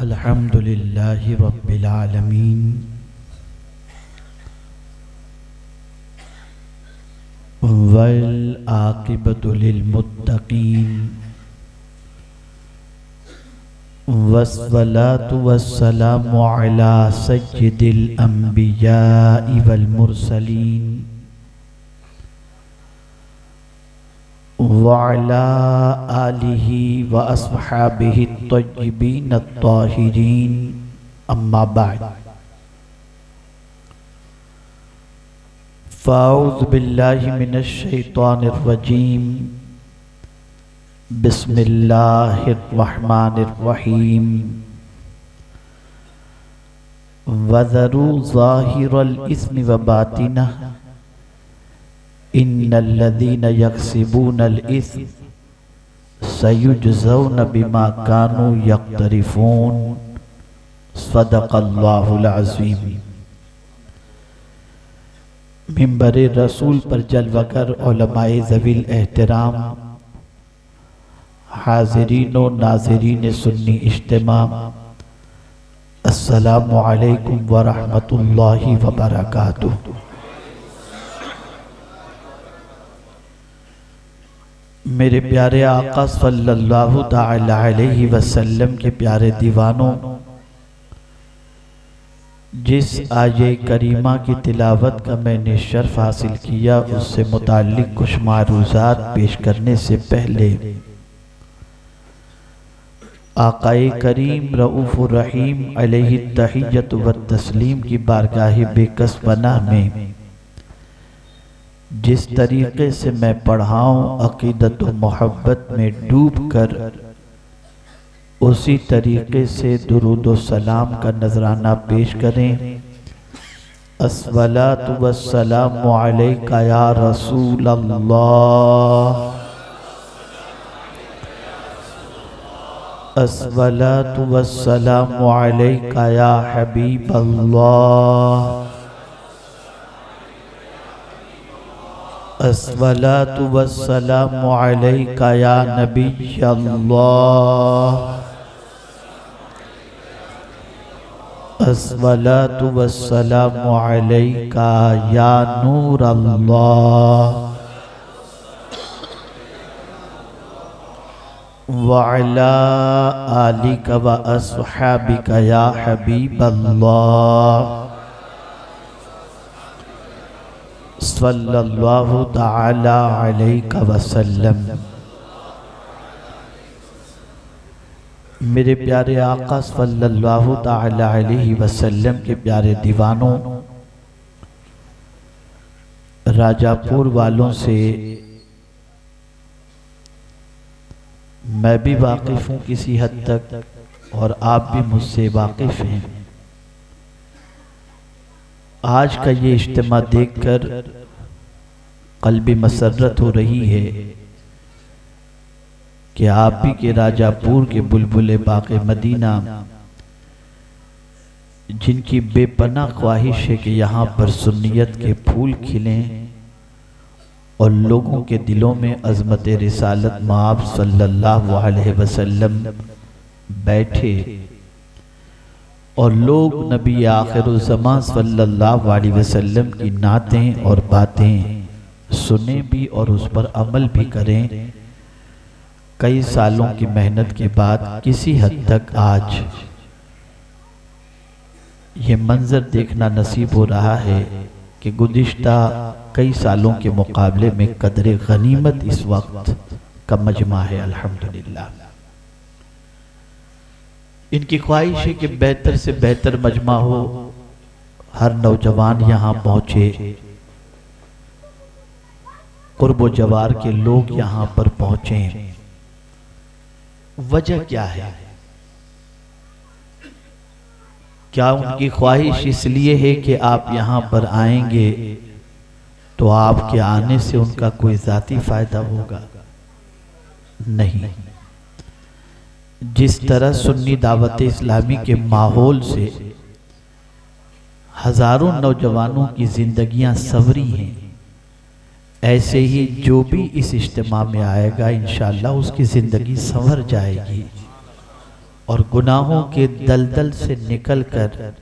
अल्हम्दुलिल्लाहि रब्बिल आलमीन वल आक़िबतु लिल मुत्तक़ीन वस्सलातु वस्सलामु अला सय्यिदिल अंबियाइ वल मुरसलीन व अला आलिहि व अस्हाबिहि तय्यिबीन अत्ताहिरीन अम्मा बाद फ़अऊज़ु बिल्लाहि मिनश शैतानिर रजीम बिस्मिल्लाहिर रहमानिर रहीम वज़रू ज़ाहिरल इस्मि व बातिनह इन्नल्लज़ीना यक्सिबूनल इस्म सयुजज़ौना बिमा कानू यक़्तरिफ़ून सदक़ल्लाहुल अज़ीम। मिंबर रसूल पर जलवगर उलमाए ज़वील एहतराम हाज़िरीन व नाज़रीन सुन्नी इज्तिमा अस्सलामु अलैकुम व रहमतुल्लाहि व बरकातुहू। मेरे प्यारे आका सल्लल्लाहु तआला अलैहि वसल्लम के प्यारे दीवानों, जिस आये करीमा की तिलावत का मैंने शर्फ हासिल किया उससे मुताल्लिक कुछ मारूज़ात पेश करने से पहले आकाए करीम रऊफ़ुर रहीम अलैहि तहिय्यतु व तस्लीम की बारगाह बेकस पनाह में जिस तरीक़े से मैं पढ़ाऊँ अक़ीदत व मोहब्बत में डूब कर उसी तरीक़े से दुरूद व सलाम का नजराना पेश करें। अस्सलातु वस्सलामु अलैका या रसूल अल्लाह, अस्सलातु वस्सलामु अलैका या हबीब अल्लाह, अस्सलातु वस्सलामु अलैका या नबी अल्लाह, अस्सलातु वस्सलामु अलैका या नूर अल्लाह, व अला आलिका व अस्हाबिका या हबीब अल्लाह सल्लल्लाहु तआला अलैहि वसल्लम। मेरे प्यारे आका सल्लल्लाहु तआला अलैहि वसल्लम के प्यारे दीवानों, राजापुर वालों से मैं भी वाकिफ़ हूँ किसी हद तक और आप भी मुझसे वाकिफ़ हैं। आज का ये इज्तिमा देखकर क़ल्बी मसर्रत हो रही है कि आप भी के राजापुर के बुलबुले बाग़े मदीना, जिनकी बेपनाह ख्वाहिश है कि यहाँ पर सुन्नियत के फूल खिलें और लोगों के दिलों में अज़मत रिसालत माब सल्लल्लाहु अलैहि वसल्लम बैठे और लोग नबी आखिरुज़्ज़मां सल्लल्लाहु अलैहि वसल्लम की नातें और बातें सुने भी और उस पर अमल भी करें। कई सालों की मेहनत के बाद किसी हद तक आज ये मंजर देखना नसीब हो रहा है कि गुज़िश्ता कई सालों के मुकाबले में कदरे गनीमत इस वक्त का मजमा है। अल्हम्दुलिल्लाह, इनकी ख्वाहिश है कि बेहतर से बेहतर मजमा हो, हर नौजवान यहाँ पहुँचे, कुर्ब जवार के लोग यहाँ पर पहुँचे। वजह क्या है? क्या उनकी ख्वाहिश इसलिए है कि आप यहाँ पर आएंगे तो आपके आने से उनका कोई ज़ाती फ़ायदा होगा? नहीं। जिस तरह सुन्नी दावत इस्लामी के माहौल से हजारों नौजवानों की जिंदगियां संवरी हैं, ऐसे ही जो भी इस इज्तिमा में आएगा इंशाअल्लाह उसकी ज़िंदगी संवर जाएगी और गुनाहों के दलदल से निकलकर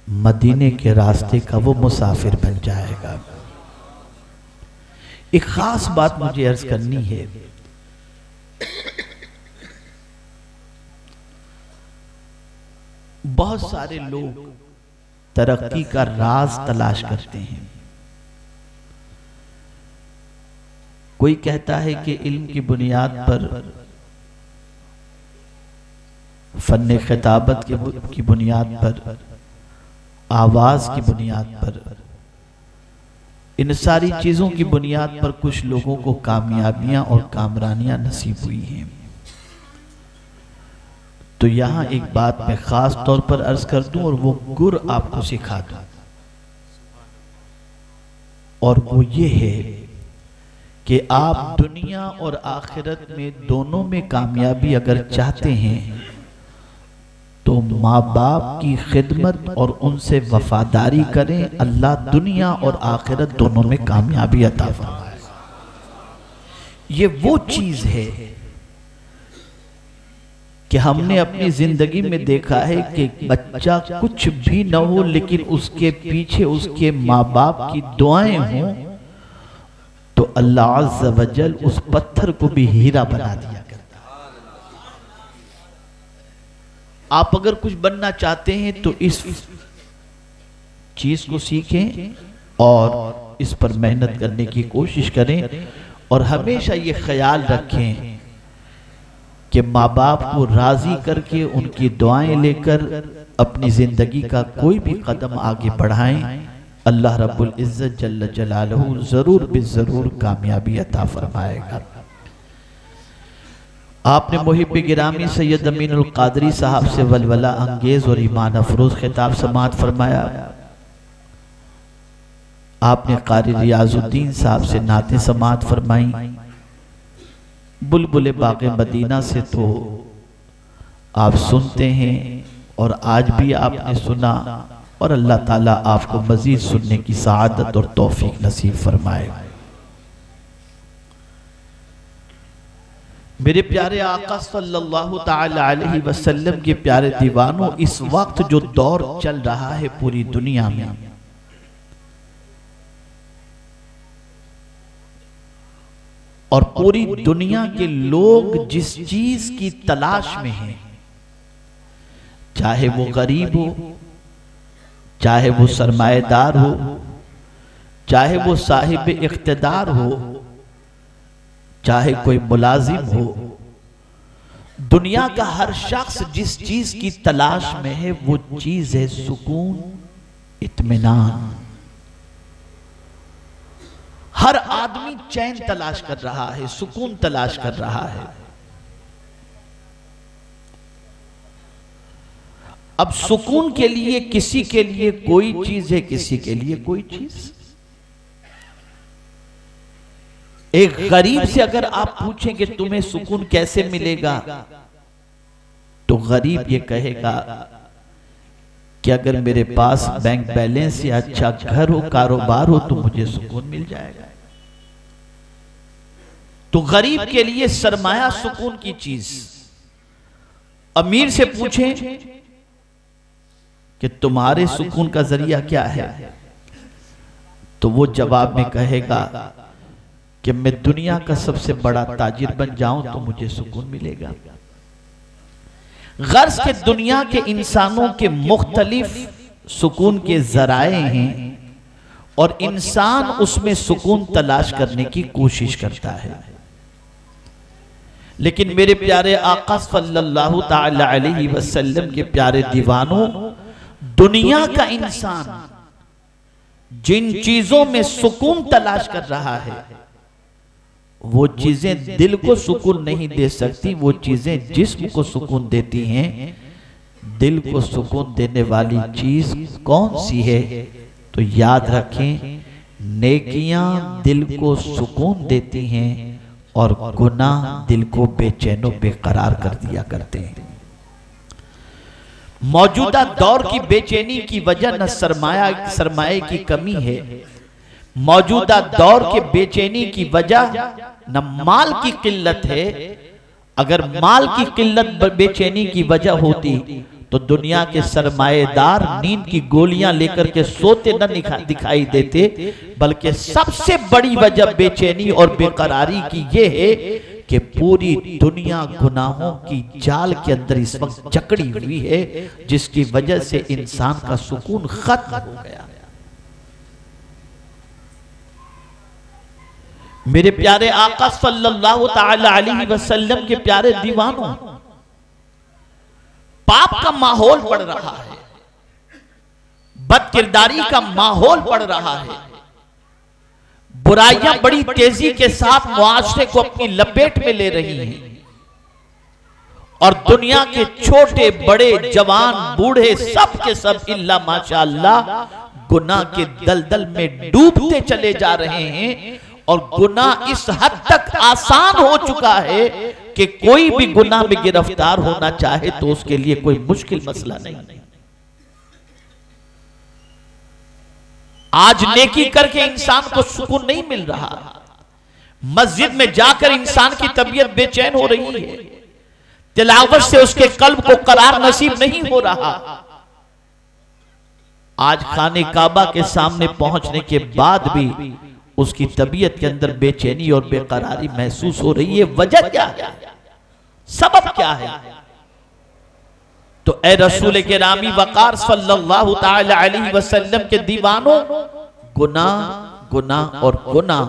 मदीने के रास्ते का वो मुसाफिर बन जाएगा। एक खास बात मुझे अर्ज करनी है। बहुत सारे लोग तरक्की का राज तलाश करते हैं। कोई कहता है कि इल्म की बुनियाद पर, फन्ने खिताबत की बुनियाद पर, आवाज की बुनियाद पर, इन सारी चीजों की बुनियाद पर कुछ लोगों को कामयाबियां और कामरानियां नसीब हुई हैं। तो यहां एक बात मैं खास तौर पर अर्ज कर दूं और वो गुर आपको सिखा दूं, और वो ये है कि आप दुनिया और आखिरत में दोनों में कामयाबी अगर चाहते हैं तो माँ बाप की खिदमत और उनसे वफादारी करें। अल्लाह दुनिया और आखिरत दोनों में कामयाबी अता फरमाएगा। ये वो चीज है कि हमने अपनी जिंदगी में देखा है कि बच्चा कुछ भी न हो लेकिन उसके पीछे उसके माँ बाप की दुआएं हों तो अल्लाह अज़्ज़ व जल उस पत्थर को भी हीरा बना दिया करता है। आप अगर कुछ बनना चाहते हैं तो इस चीज को सीखें और इस पर मेहनत करने की कोशिश करें, और हमेशा ये ख्याल रखें कि माँ बाप को राजी करके उनकी दुआएं लेकर अपनी जिंदगी का कोई भी कदम आगे बढ़ाएं। अल्लाह रब्बुल इज्जत जल्ल जलालहू जरूर बिजरूर कामयाबी अता फरमाएगा। आपने मुहिब गिरामी सैयद अमीनुल कादरी साहब से वलवला अंगेज और ईमान अफरोज खिताब समात फरमाया। आपने कारी रियाजुद्दीन साहब से नाते समात फरमाई। बुलबुल बाग़े मदीना से तो आप सुनते हैं और आज भी आपने सुना, और अल्लाह ताला आपको मजीद सुनने की सआदत और तौफीक नसीब फरमाए। मेरे प्यारे आका सल्लल्लाहु ताला अलैहि वसल्लम के प्यारे दीवानों, इस वक्त जो दौर चल रहा है पूरी दुनिया में, और पूरी दुनिया के लोग जिस चीज की तलाश में हैं, चाहे वो गरीब हो, चाहे वो सरमाएदार हो, चाहे वो साहिब इख्तिदार हो, चाहे कोई मुलाजिम हो, दुनिया का हर शख्स जिस चीज की तलाश में है वो चीज है सुकून, इत्मीनान। हर आदमी चैन तलाश कर रहा है, सुकून तलाश कर रहा है। अब सुकून के लिए किसी के लिए कोई चीज है, किसी के लिए कोई चीज। एक गरीब से अगर आप पूछें कि तुम्हें सुकून कैसे मिलेगा, तो गरीब ये कहेगा कि अगर मेरे पास बैंक बैलेंस या अच्छा घर हो, कारोबार हो, तो मुझे सुकून मिल जाएगा। तो गरीब के लिए सरमाया सुकून की चीज। अमीर से पूछें कि तुम्हारे सुकून का जरिया क्या है, तो वो जवाब में कहेगा कि मैं दुनिया का सबसे बड़ा ताजिर बन जाऊं तो मुझे सुकून मिलेगा। गर्ज के दुनिया के इंसानों के मुख्तलिफ सुकून के जराए हैं और इंसान उसमें सुकून तलाश करने की कोशिश करता है। लेकिन मेरे प्यारे आका सल्लल्लाहु ताला अलैहि वसल्लम के प्यारे दीवानों, दुनिया का इंसान जिन चीजों में सुकून तलाश कर रहा है वो चीजें दिल को सुकून नहीं दे सकती, वो चीजें जिस्म को सुकून देती हैं। दिल को सुकून देने वाली चीज कौन सी है? तो याद रखें, नेकियां दिल को सुकून देती हैं और गुनाह दिल को बेचैनो बेकरार कर दिया करते हैं। मौजूदा दौर की बेचैनी की वजह न सरमाए की कमी है, मौजूदा दौर के बेचैनी की वजह न माल की किल्लत है, अगर माल की किल्लत बेचैनी की वजह होती तो दुनिया के सरमाएदार नींद की गोलियां लेकर के सोते न दिखाई देते, बल्कि सबसे बड़ी वजह बेचैनी और बेकरारी की ये है कि पूरी दुनिया गुनाहों की जाल के अंदर इस वक्त जकड़ी हुई है, जिसकी वजह से इंसान का सुकून खत्म हो गया। मेरे प्यारे आका सल्लल्लाहु ताला अलैहि वसल्लम के प्यारे दीवानों, पाप का माहौल बढ़ रहा है, बदकिरदारी का माहौल बढ़ रहा है, बुराइयां बड़ी तेजी के साथ मुआशरे को अपनी लपेट में ले रही हैं और दुनिया के छोटे बड़े जवान बूढ़े सब के सब इल्ला माशाअल्लाह गुनाह के दलदल में डूबते चले जा रहे हैं। और गुनाह इस हद तक आसान हो चुका है कि कोई भी गुनाह में गिरफ्तार होना चाहे तो उसके लिए कोई मुश्किल मसला नहीं। आज नेकी करके इंसान को सुकून नहीं मिल रहा, मस्जिद में जाकर इंसान की तबीयत बेचैन हो रही है, तिलावत से उसके कल्ब को करार नसीब नहीं हो रहा। आज खाने काबा के सामने पहुंचने के बाद भी उसकी तबीयत के अंदर बेचैनी और बेकरारी महसूस हो रही है। वजह क्या है, सबब क्या है? तो ए रसूल गिरामी वकार सल्लल्लाहु ताला अलैहि वसल्लम के दीवानों, गुनाह गुनाह और गुनाह,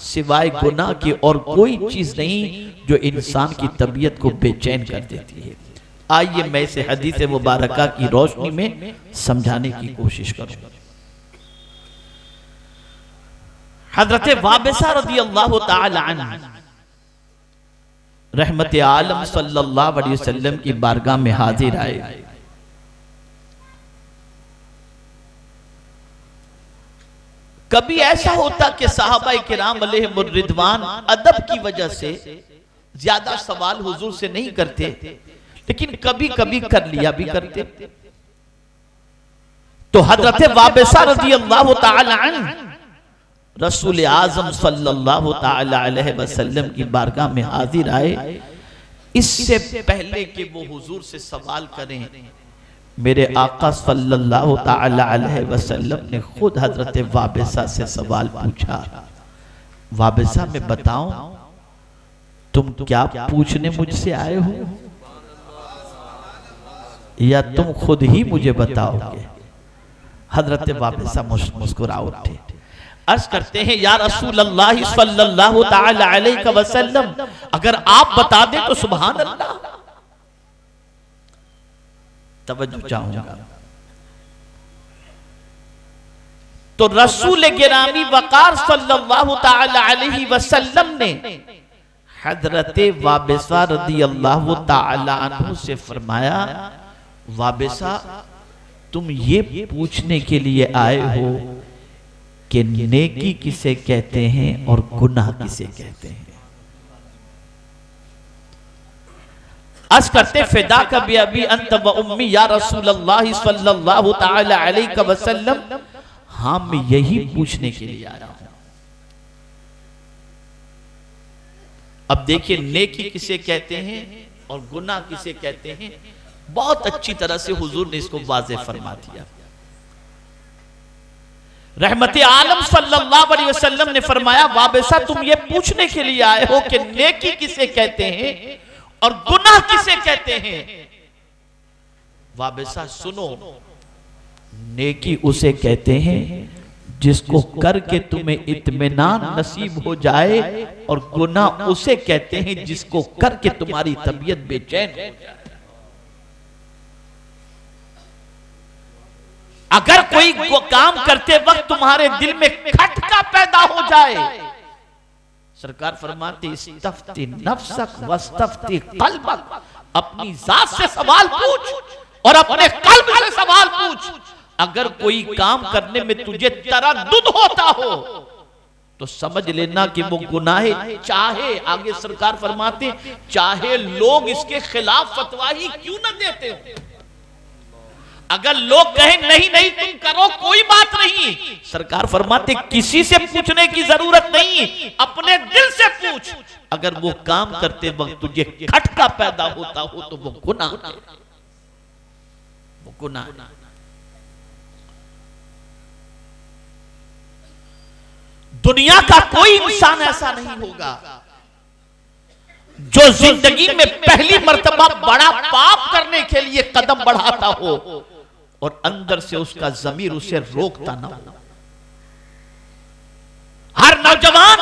सिवाय गुनाह की और कोई चीज नहीं जो इंसान की तबीयत को बेचैन कर देती है। आइए मैं इसे हदीस मुबारका की रोशनी में समझाने की कोशिश करूंगा। हजरत वाबिसा रज़ियल्लाहु ताला अन्हु रहमत आलम सल्लल्लाहु अलैहि वसल्लम की बारगाह में हाजिर आए। कभी ऐसा होता कि सहाबाए किराम अलैहिमुर रिदवान अदब की वजह से ज्यादा सवाल हुजूर से नहीं करते, लेकिन कभी कभी कर लिया भी करते। तो हजरत वाबिसा रज़ियल्लाहु ताला अन्हु रसूल आजम सल्लल्लाहु ताला अलैहि वसल्लम की बारगाह में हाजिर आए। इससे पहले कि वो हुजूर से सवाल करें, मेरे आका सल्लल्लाहु ताला अलैहि वसल्लम ने खुद हजरत वाबिसा से सवाल पूछा, वाबिसा मैं बताऊं तुम क्या पूछने मुझसे आए हो, या तुम खुद ही मुझे बताओगे? हजरत वाबिसा मुस्कुरा उठे, अर्ज करते हैं, या रसूल अल्लाह सल्लल्लाहु ताला अलैहि वसल्लम, अगर आप बता दें तो सुभान अल्लाह। तवज्जो चाहूंगा। तो रसूल गिरामी वकार सल्लल्लाहु ताला अलैहि वसल्लम ने हजरत वाबिसा रज़ियल्लाहु ताला अन्हु से फरमाया, वाबिसा तुम ये पूछने के लिए आए हो कि नेकी किसे कहते हैं और गुनाह किसे कहते हैं? अर्ज करते, फिदा कभी अभी अंत व उम्मी या रसूल अल्लाह सल्लल्लाहु ताला अलैहि वसल्लम, हाँ मैं यही पूछने के लिए आया हूं। अब देखिए, नेकी किसे कहते हैं और गुनाह किसे कहते हैं, बहुत अच्छी तरह से हुजूर ने इसको वाज़ेह फरमा दिया। रहमत आलम सल्लल्लाहु अलैहि वसल्लम ने फरमाया, वाबिसा तुम ये पूछने के लिए आए हो कि नेकी किसे कहते हैं और गुनाह किसे कहते हैं? वाबिसा सुनो, नेकी उसे कहते हैं जिसको करके तुम्हें इत्मीनान नसीब हो जाए, और गुनाह उसे कहते हैं जिसको करके तुम्हारी तबीयत बेचैन हो जाए। अगर कोई काम करते वक्त तुम्हारे दिल में खटका पैदा हो जाए, सरकार फरमाती, इस्तफ्ती नफ्सक वस्तफ्ती कल्बक, अपनी जात से सवाल पूछ और अपने कल्ब से सवाल पूछ। अगर कोई काम करने में तुझे तरद्दुद होता हो तो समझ लेना कि वो गुनाह, चाहे आगे सरकार फरमाते चाहे लोग इसके खिलाफ फतवा ही क्यों न देते हो, अगर लोग कहें नहीं नहीं तुम करो कोई बात नहीं, सरकार फरमाते किसी से पूछने की जरूरत नहीं, अपने दिल से पूछ। अगर वो काम करते वक्त तुझे खटका पैदा होता हो तो वो गुनाह है, वो गुनाह। दुनिया का कोई इंसान ऐसा नहीं होगा जो जिंदगी में पहली मर्तबा बड़ा पाप करने के लिए कदम बढ़ाता हो और अंदर से उसका ज़मीर उसे रोकता ना हो। हर नौजवान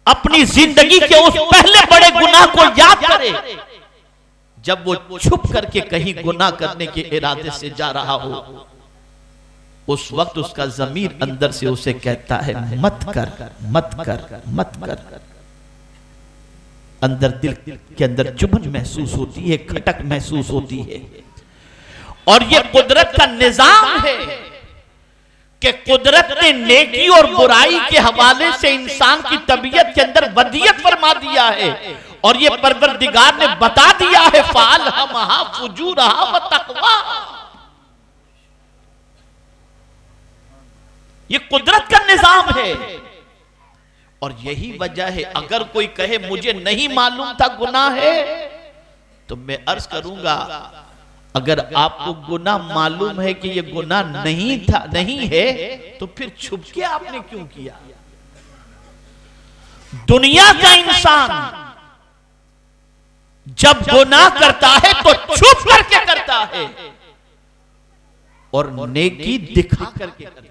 अपनी जिंदगी के उस पहले बड़े गुनाह को याद करे जब वो छुप करके कहीं गुनाह करने के इरादे से जा रहा हो। उस वक्त उसका ज़मीर अंदर से उसे कहता है मत कर, मत कर, मत कर। अंदर दिल के अंदर चुभन महसूस होती है, खटक महसूस होती है। और ये कुदरत का निजाम है कि कुदरत ने नेकी और बुराई के हवाले से इंसान की तबीयत के अंदर वदियत फरमा दिया है। और ये परवरदिगार ने बता दिया है फालहमहा फुजूरहा व तक़वा। ये कुदरत का निजाम है। और यही वजह है अगर कोई कहे मुझे नहीं मालूम था गुनाह है, तो मैं अर्ज करूंगा अगर आपको गुनाह मालूम है कि ये गुनाह नहीं था, नहीं है, तो फिर छुप के आपने क्यों किया? दुनिया का इंसान जब गुनाह करता है तो छुप करके करता है और नेकी दिखा करके करता है।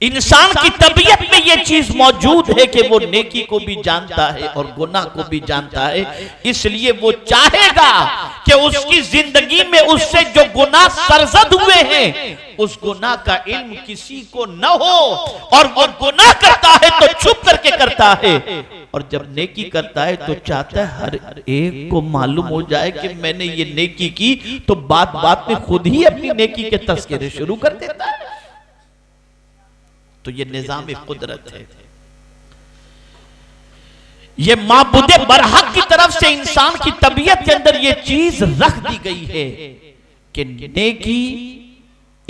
इंसान की तबीयत में यह चीज मौजूद है कि वो नेकी को भी जानता है और गुनाह को भी जानता है, इसलिए वो चाहेगा कि उसकी जिंदगी में उससे जो गुनाह सरजद हुए हैं उस गुनाह का इल्म किसी को न हो। और वो गुनाह करता है तो छुप करके करता है, और जब नेकी करता है तो चाहता है हर एक को मालूम हो जाए कि मैंने ये नेकी की, तो बात बात में खुद ही अपनी नेकी के तस्करे शुरू कर देता है। तो ये निजाम कुदरत है। ये माबूदे बरहक की तरफ से इंसान की तबीयत के अंदर ये चीज रख दी गई है कि नेकी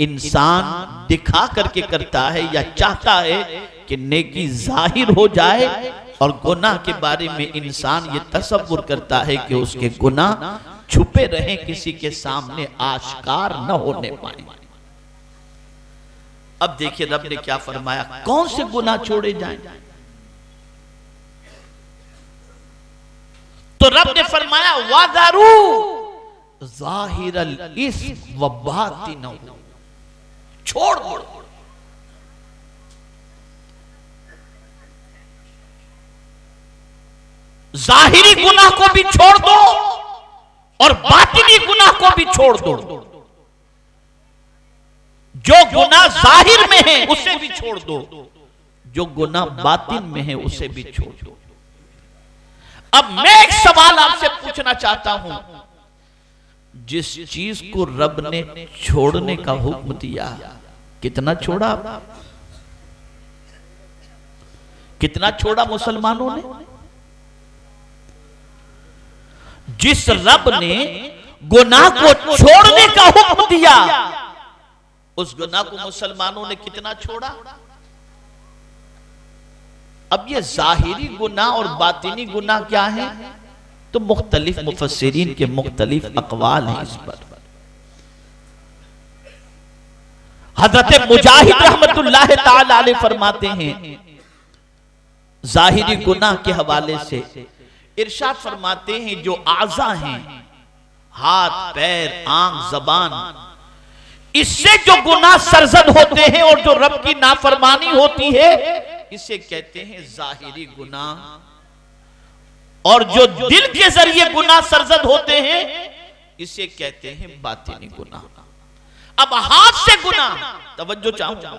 इंसान दिखा करके करता है या चाहता है कि नेकी जाहिर हो जाए, और गुनाह के बारे में इंसान ये तसव्वुर करता है कि उसके गुनाह छुपे रहें, किसी के सामने आश्कार न होने पाए। अब देखिए रब ने क्या फरमाया, कौन से गुनाह छोड़े जाएं? तो रब ने फरमाया वादरू ज़ाहिरल इस्म व बातिनहु, छोड़ दो। जाहिरी गुनाह को भी छोड़ दो और बातिनी गुनाह को भी छोड़ दो। जो गुनाह जाहिर में है उसे भी छोड़ दो, जो गुनाह बातिन में है उसे भी छोड़ दो। अब मैं एक सवाल आपसे पूछना चाहता हूं, जिस चीज को रब ने छोड़ने का हुक्म दिया, कितना छोड़ा? कितना छोड़ा मुसलमानों ने? जिस रब ने गुनाह को छोड़ने का हुक्म दिया, उस गुनाह को मुसलमानों ने कितना छोड़ा? अब ये जाहिरी गुनाह और बातिनी गुनाह क्या है, तो मुख्तलिफ मुफस्सिरीन के मुख्तलिफ अक़वाल हैं इस पर। हज़रत मुजाहिद रहमतुल्लाह ताला अलैह फरमाते हैं जाहिरी गुनाह के हवाले से, इरशाद फरमाते हैं जो आज़ा हैं, हाथ, पैर, आंख, जबान, इससे जो गुनाह सरजद होते हैं और जो रब की नाफरमानी होती है, इसे कहते हैं जाहिरी गुनाह। और जो दिल के जरिए गुनाह सरजद होते हैं, इसे कहते हैं बातिनी गुनाह। अब हाथ से गुनाह, तवज्जो चाहूंगा,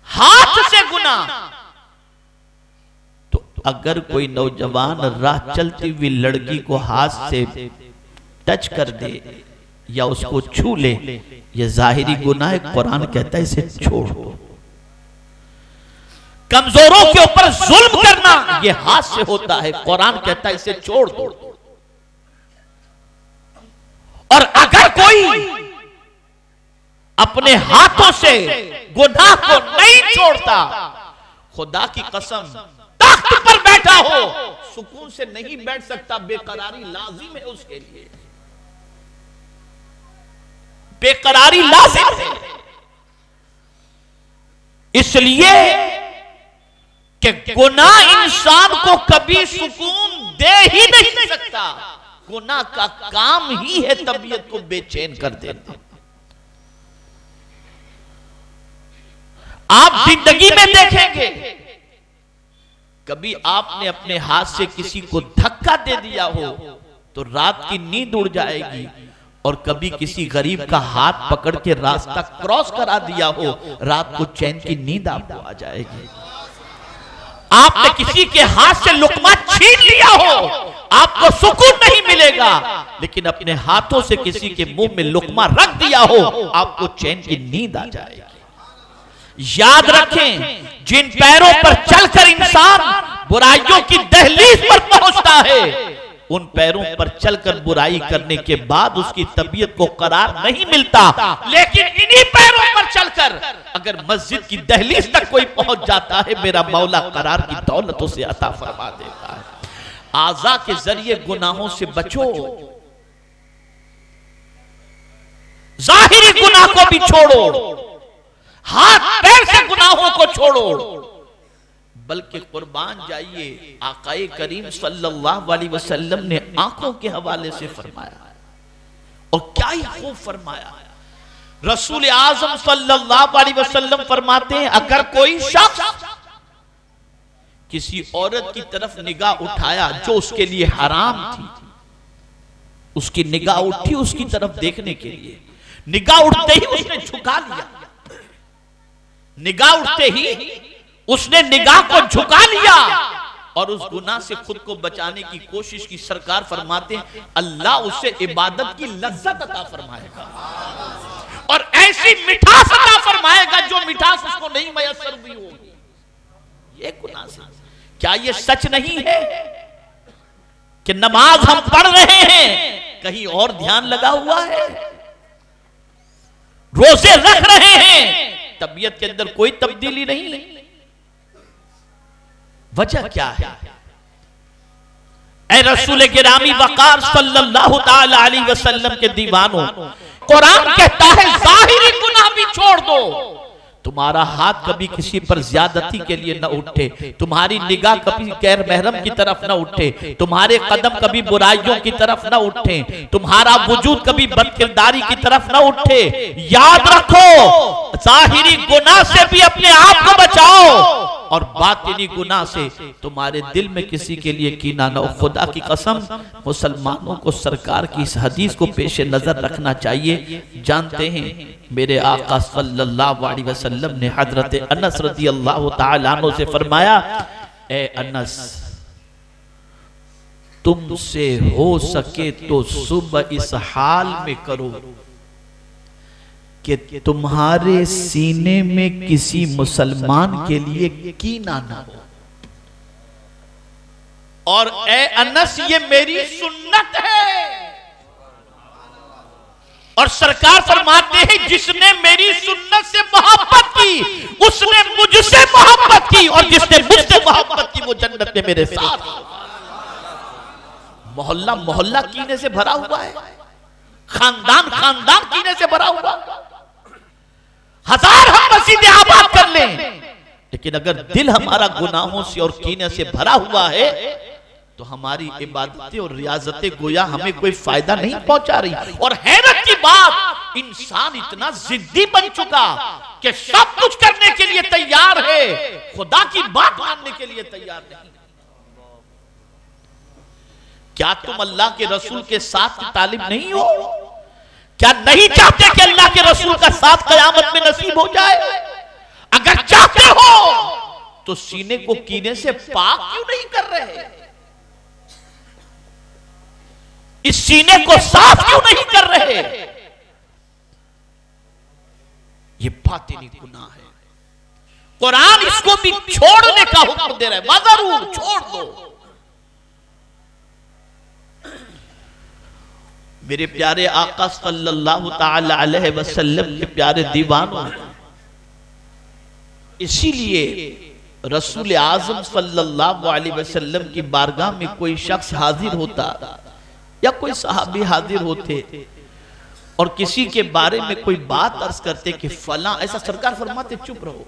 हाथ से गुनाह, तो अगर कोई नौजवान राह चलती हुई लड़की को हाथ से टच कर दे या उसको छू ले, ये जाहिरी गुनाह है। कुरान कहता है इसे छोड़ दो। कमजोरों के ऊपर जुल्म करना ये हाथ से होता है, कुरान कहता है इसे छोड़ दो। और अगर कोई अपने हाथों से गुनाह को नहीं छोड़ता, खुदा की कसम तख्त पर बैठा हो सुकून से नहीं बैठ सकता, बेकरारी लाजिम है उसके लिए, बेकरारी लाजिम है। इसलिए कि गुनाह इंसान को कभी सुकून दे ही नहीं सकता। गुनाह का काम ही है तबीयत को बेचैन कर देना। आप जिंदगी में देखेंगे कभी आपने अपने हाथ से किसी को धक्का दे दिया हो तो रात की नींद उड़ जाएगी, और कभी किसी गरीब का हाथ पकड़ के रास्ता क्रॉस करा दिया हो, रात को चैन की नींद आपको आ जाएगी। आपने किसी के हाथ से लुकमा छीन लिया हो, आपको सुकून नहीं मिलेगा, लेकिन अपने हाथों से किसी के मुंह में लुकमा रख दिया हो, आपको चैन की नींद आ जाएगी। याद रखें, जिन पैरों पर चलकर इंसान बुराइयों की दहलीज पर पहुंचता है, उन पैरों पर चलकर बुराई करने के बाद उसकी तबीयत को करार नहीं मिलता, लेकिन इन्हीं पैरों पर चलकर अगर मस्जिद की दहलीज तक कोई पहुंच जाता है, मेरा मौला करार की दौलत उसे अता फरमा देता है। आज़ा के जरिए गुनाहों से बचो, जाहिरी गुनाह को भी छोड़ो, हाथ पैर से गुनाहों को छोड़ो, बल्कि कुर्बान जाइए। आकाए करीम सल्लल्लाहु अलैहि वसल्लम ने आंखों के हवाले से फरमाया, और क्या ही खूब फरमाया। रसूल आजम सल्लल्लाहु अलैहि वसल्लम फरमाते हैं, अगर कोई शख्स किसी औरत की तरफ निगाह उठाया जो उसके लिए हराम थी, उसकी निगाह उठी उसकी तरफ देखने के लिए, निगाह उठते ही उसने झुका लिया, निगाह उठते ही उसने निगाह को झुका लिया और उस गुनाह से खुद को बचाने की कोशिश की। सरकार फरमाते हैं अल्लाह उसे इबादत की लज्जत अता फरमाएगा और ऐसी मिठास अता फरमाएगा जो मिठास उसको नहीं मयसर भी होगी। ये गुनाह से क्या ये सच नहीं है कि नमाज हम पढ़ रहे हैं, कहीं और ध्यान लगा हुआ है, रोजे रख रहे हैं, तबीयत के अंदर कोई तब्दीली नहीं, वजह क्या है? ऐ रसूल गिरामी वकार सल्लल्लाहु ताला अलैहि वसल्लम के दीवानों, कुरान कहता है जाहिरी गुनाह भी छोड़ दो। तुम्हारा हाथ कभी किसी पर ज्यादती के लिए न उठे, तुम्हारी निगाह कभी गैर महरम की तरफ न उठे, तुम्हारे कदम कभी बुराइयों की तरफ न उठे, तुम्हारा वजूद कभी बदकिरदारी की तरफ न उठे। याद रखो, जाहिरी गुनाह से भी अपने आप को बचाओ और बातिनी गुनाह से तुम्हारे दिल में किसी के लिए कीना न हो। खुदा की कसम, मुसलमानों को सरकार की इस हदीस को पेश नजर रखना चाहिए। जानते हैं मेरे आका सल्लल्लाहु अलैहि वसल्लम ने हजरत अनस रज़ियल्लाहु ताला अन्हु से फरमाया, ए अनस, तुमसे हो सके तो सुबह इस हाल में करो कि तुम्हारे सीने में किसी मुसलमान के लिए कीना ना हो। और ए अनस, ये मेरी सुन्नत है। और सरकार फरमाते हैं जिसने मेरी सुन्नत से मोहब्बत की उसने मुझसे मोहब्बत की, और जिसने मुझसे मोहब्बत की वो जन्नत में मेरे साथ। मोहल्ला मोहल्ला कीने से भरा हुआ है, खानदान खानदान कीने से भरा हुआ। हजार हम मस्जिदें आबाद कर लें, लेकिन अगर दिल हमारा गुनाहों से और कीने से भरा हुआ है तो हमारी इबादतें और रियाजतें गोया हमें कोई फायदा नहीं पहुंचा रही। और हैरत की बात, इंसान इतना जिद्दी बन चुका कि सब कुछ करने के लिए तैयार है, खुदा की बात मानने के लिए तैयार नहीं। क्या तुम अल्लाह के रसूल के साथ की तालिब नहीं हो? क्या नहीं चाहते कि अल्लाह के रसूल का साथ कयामत में नसीब हो जाए? अगर चाहते हो तो सीने को कीने से पाक क्यों नहीं कर रहे? इस सीने को साफ क्यों नहीं कर रहे? ये बातिनी गुनाह है। कुरान इसको भी छोड़ने का हुक्म दे रहा है, मजरू छोड़ दो। मेरे प्यारे आका सल्लल्लाहु ताला अलैहि वसल्लम के प्यारे दीवानों, इसीलिए रसूल आज़म सल्लल्लाहु अलैहि वसल्लम की बारगाह में कोई शख्स हाजिर होता या कोई सहाबी हाजिर होते और किसी के बारे में कोई बात अर्ज करते कि फला ऐसा, सरकार फरमाते चुप रहो,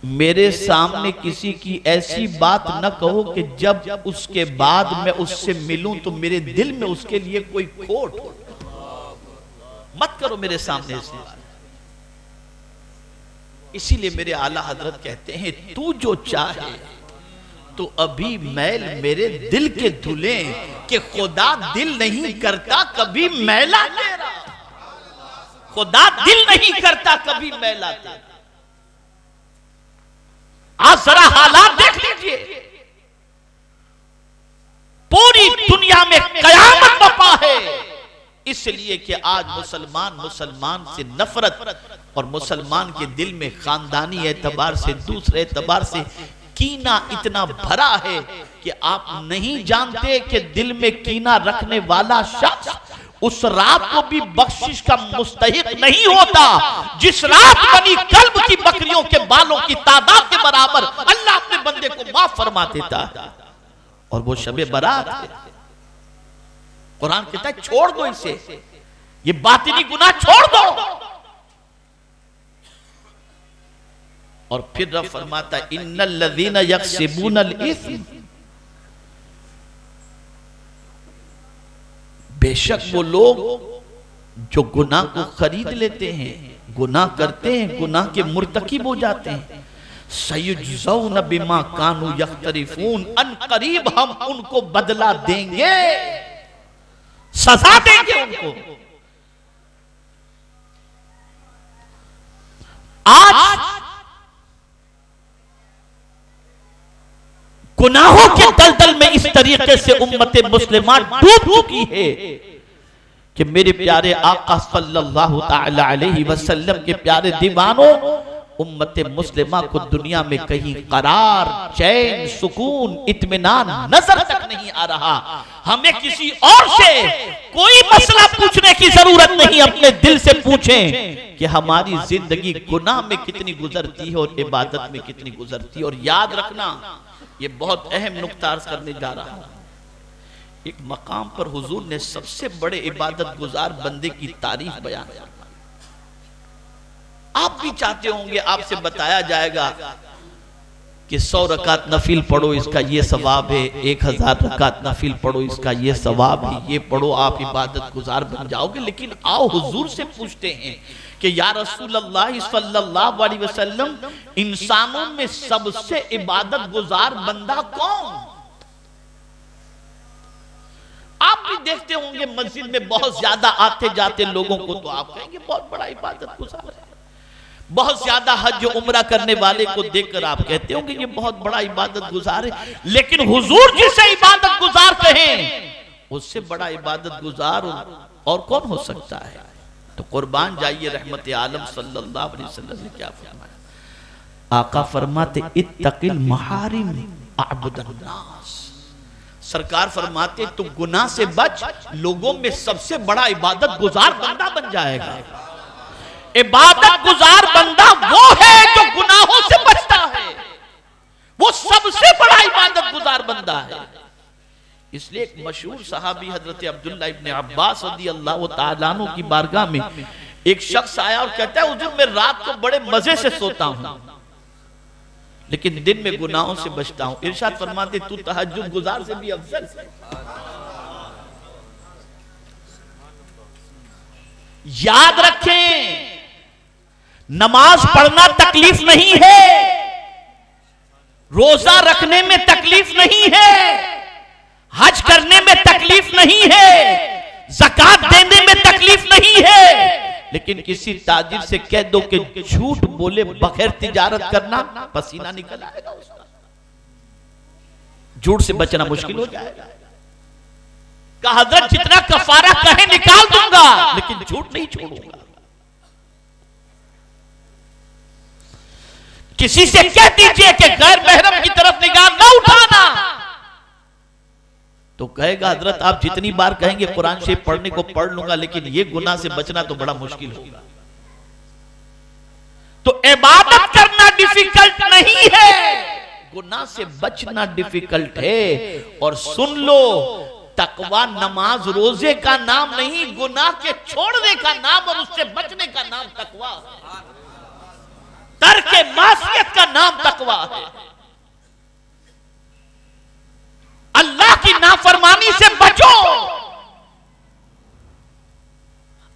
मेरे सामने किसी की ऐसी बात न कहो कि जब उसके बाद मैं उससे मिलूं तो मेरे दिल में उसके लिए कोई खोट हो, मत करो मेरे सामने से। इसीलिए मेरे आला हजरत कहते हैं तू जो चाहे तो अभी मैल मेरे दिल के धुले कि खुदा दिल नहीं करता कभी मैला तेरा, खुदा दिल नहीं करता कभी मैला तेरा। आज जरा हालात देख लीजिए, पूरी दुनिया में कयामत बपा है, इसलिए कि आज मुसलमान से नफरत और मुसलमान के दिल में खानदानी एतबार से, दूसरे एतबार से कीना इतना भरा है कि आप नहीं जानते कि दिल में कीना रखने वाला शख्स उस रात को भी बख्शिश का मुस्तहिक नहीं होता जिस रात बनी कल्ब की बकरियों के बालों की तादाद के बराबर अल्लाह अपने बंदे को माफ फरमा देता है। और वो शबे बारात है। कुरान कहता है छोड़ दो इसे, ये बातिनी गुनाह छोड़ दो। और फिर रब फरमाता है इन्नल लज़ीना यक्सिबूनल इस्म, बेशक वो लोग जो गुनाह को खरीद लेते हैं, गुनाह करते हैं, गुनाह के मुर्तकिब हो जाते हैं। सयुजज़ौन बिमा कानू यख्तरिफून, अन करीब हम उनको बदला देंगे, सजा देंगे उनको। आज गुनाहों के दलदल में इस तरीके से उम्मत मुस्लिमा डूब चुकी है कि मेरे प्यारे आका सल्लल्लाहु ताला अलैहि वसल्लम के प्यारे दीवानों, उम्मत मुस्लिमा को दुनिया में कहीं करार, चैन, सुकून, इत्मीनान नजर तक नहीं आ रहा। हमें किसी और से कोई मसला पूछने की जरूरत नहीं, अपने दिल से पूछें कि हमारी जिंदगी गुनाह में कितनी गुजरती है और इबादत में कितनी गुजरती है। और याद रखना, ये बहुत अहम नुक्ता अर्ज करने जा रहा हूं। एक मकाम पर हुजूर ने सबसे बड़े इबादत गुजार बंदे की तारीफ बयान की। आप भी चाहते होंगे आपसे बताया जाएगा कि 100 रकात नफिल पढ़ो इसका ये सवाब है, 1000 रकात नफिल पढ़ो इसका ये सवाब है, ये पढ़ो आप इबादत गुजार बन जाओगे। लेकिन आओ हुजूर से पूछते हैं कि या रसूल अल्लाह सल्लल्लाहु अलैहि वसल्लम, इंसानों में सबसे इबादत गुजार बंदा कौन? आप भी देखते होंगे मस्जिद में बहुत ज्यादा आते जाते लोगों को, तो आप कहेंगे बहुत बड़ा इबादत गुजार है। बहुत ज्यादा हज उम्रा करने वाले को देखकर आप कहते होंगे ये बहुत बड़ा इबादत गुजार है। लेकिन हुजूर जिसे इबादत गुजार कहें, उससे बड़ा इबादत गुजार और कौन हो सकता है? तो कुर्बान जाइए, रहमत आलम सल्लल्लाहु अलैहि वसल्लम ने क्या फरमाया? आका फरमाते इत्तकिल महारिम अअबुदन नास। सरकार फरमाते तू गुनाह से बच, लोगों में सबसे बड़ा इबादत गुजार बंदा बन जाएगा। इबादत गुजार बंदा वो है जो गुनाहों से बचता है, वो सबसे बड़ा इबादत गुजार बंदा है। इसलिए एक मशहूर सहाबी हजरत अब्दुल्लाह इब्न अब्बास रज़ियल्लाहु ताला अन्हु की बारगाह में एक शख्स आया और कहता है हुजूर मैं रात को बड़े मजे से सोता हूं लेकिन दिन में गुनाहों से बचता हूं। इरशाद फरमाते तू तहज्जुद गुजार से भी अफजल है। याद रखें, नमाज पढ़ना तकलीफ नहीं है, रोजा रखने में तकलीफ नहीं है, हज करने में तकलीफ नहीं है, ज़कात देने में तकलीफ नहीं है। लेकिन किसी ताजिर से कह दो कि झूठ बोले बगैर तिजारत करना, पसीना निकल आएगा उसका, झूठ से बचना मुश्किल हो जाएगा। कहा हजरत जितना कफारा कहे निकाल दूंगा लेकिन झूठ नहीं छोड़ूंगा। किसी से कह दीजिए कि गैर महरम की तरफ निगाह न उठाना, तो तो कहेगा हजरत आप जितनी बार कहेंगे कुरान शरीफ पढ़ने को पढ़ लूंगा, लेकिन ये गुनाह से बचना तो बड़ा मुश्किल होगा। तो इबादत करना डिफिकल्ट नहीं है, गुनाह से बचना डिफिकल्ट है। और सुन लो, तकवा नमाज रोजे का नाम नहीं, गुनाह के छोड़ने का नाम और उससे बचने का नाम तकवा है। तर्के मासियत का नाम तकवा है। अल्लाह की नाफरमानी से बचो।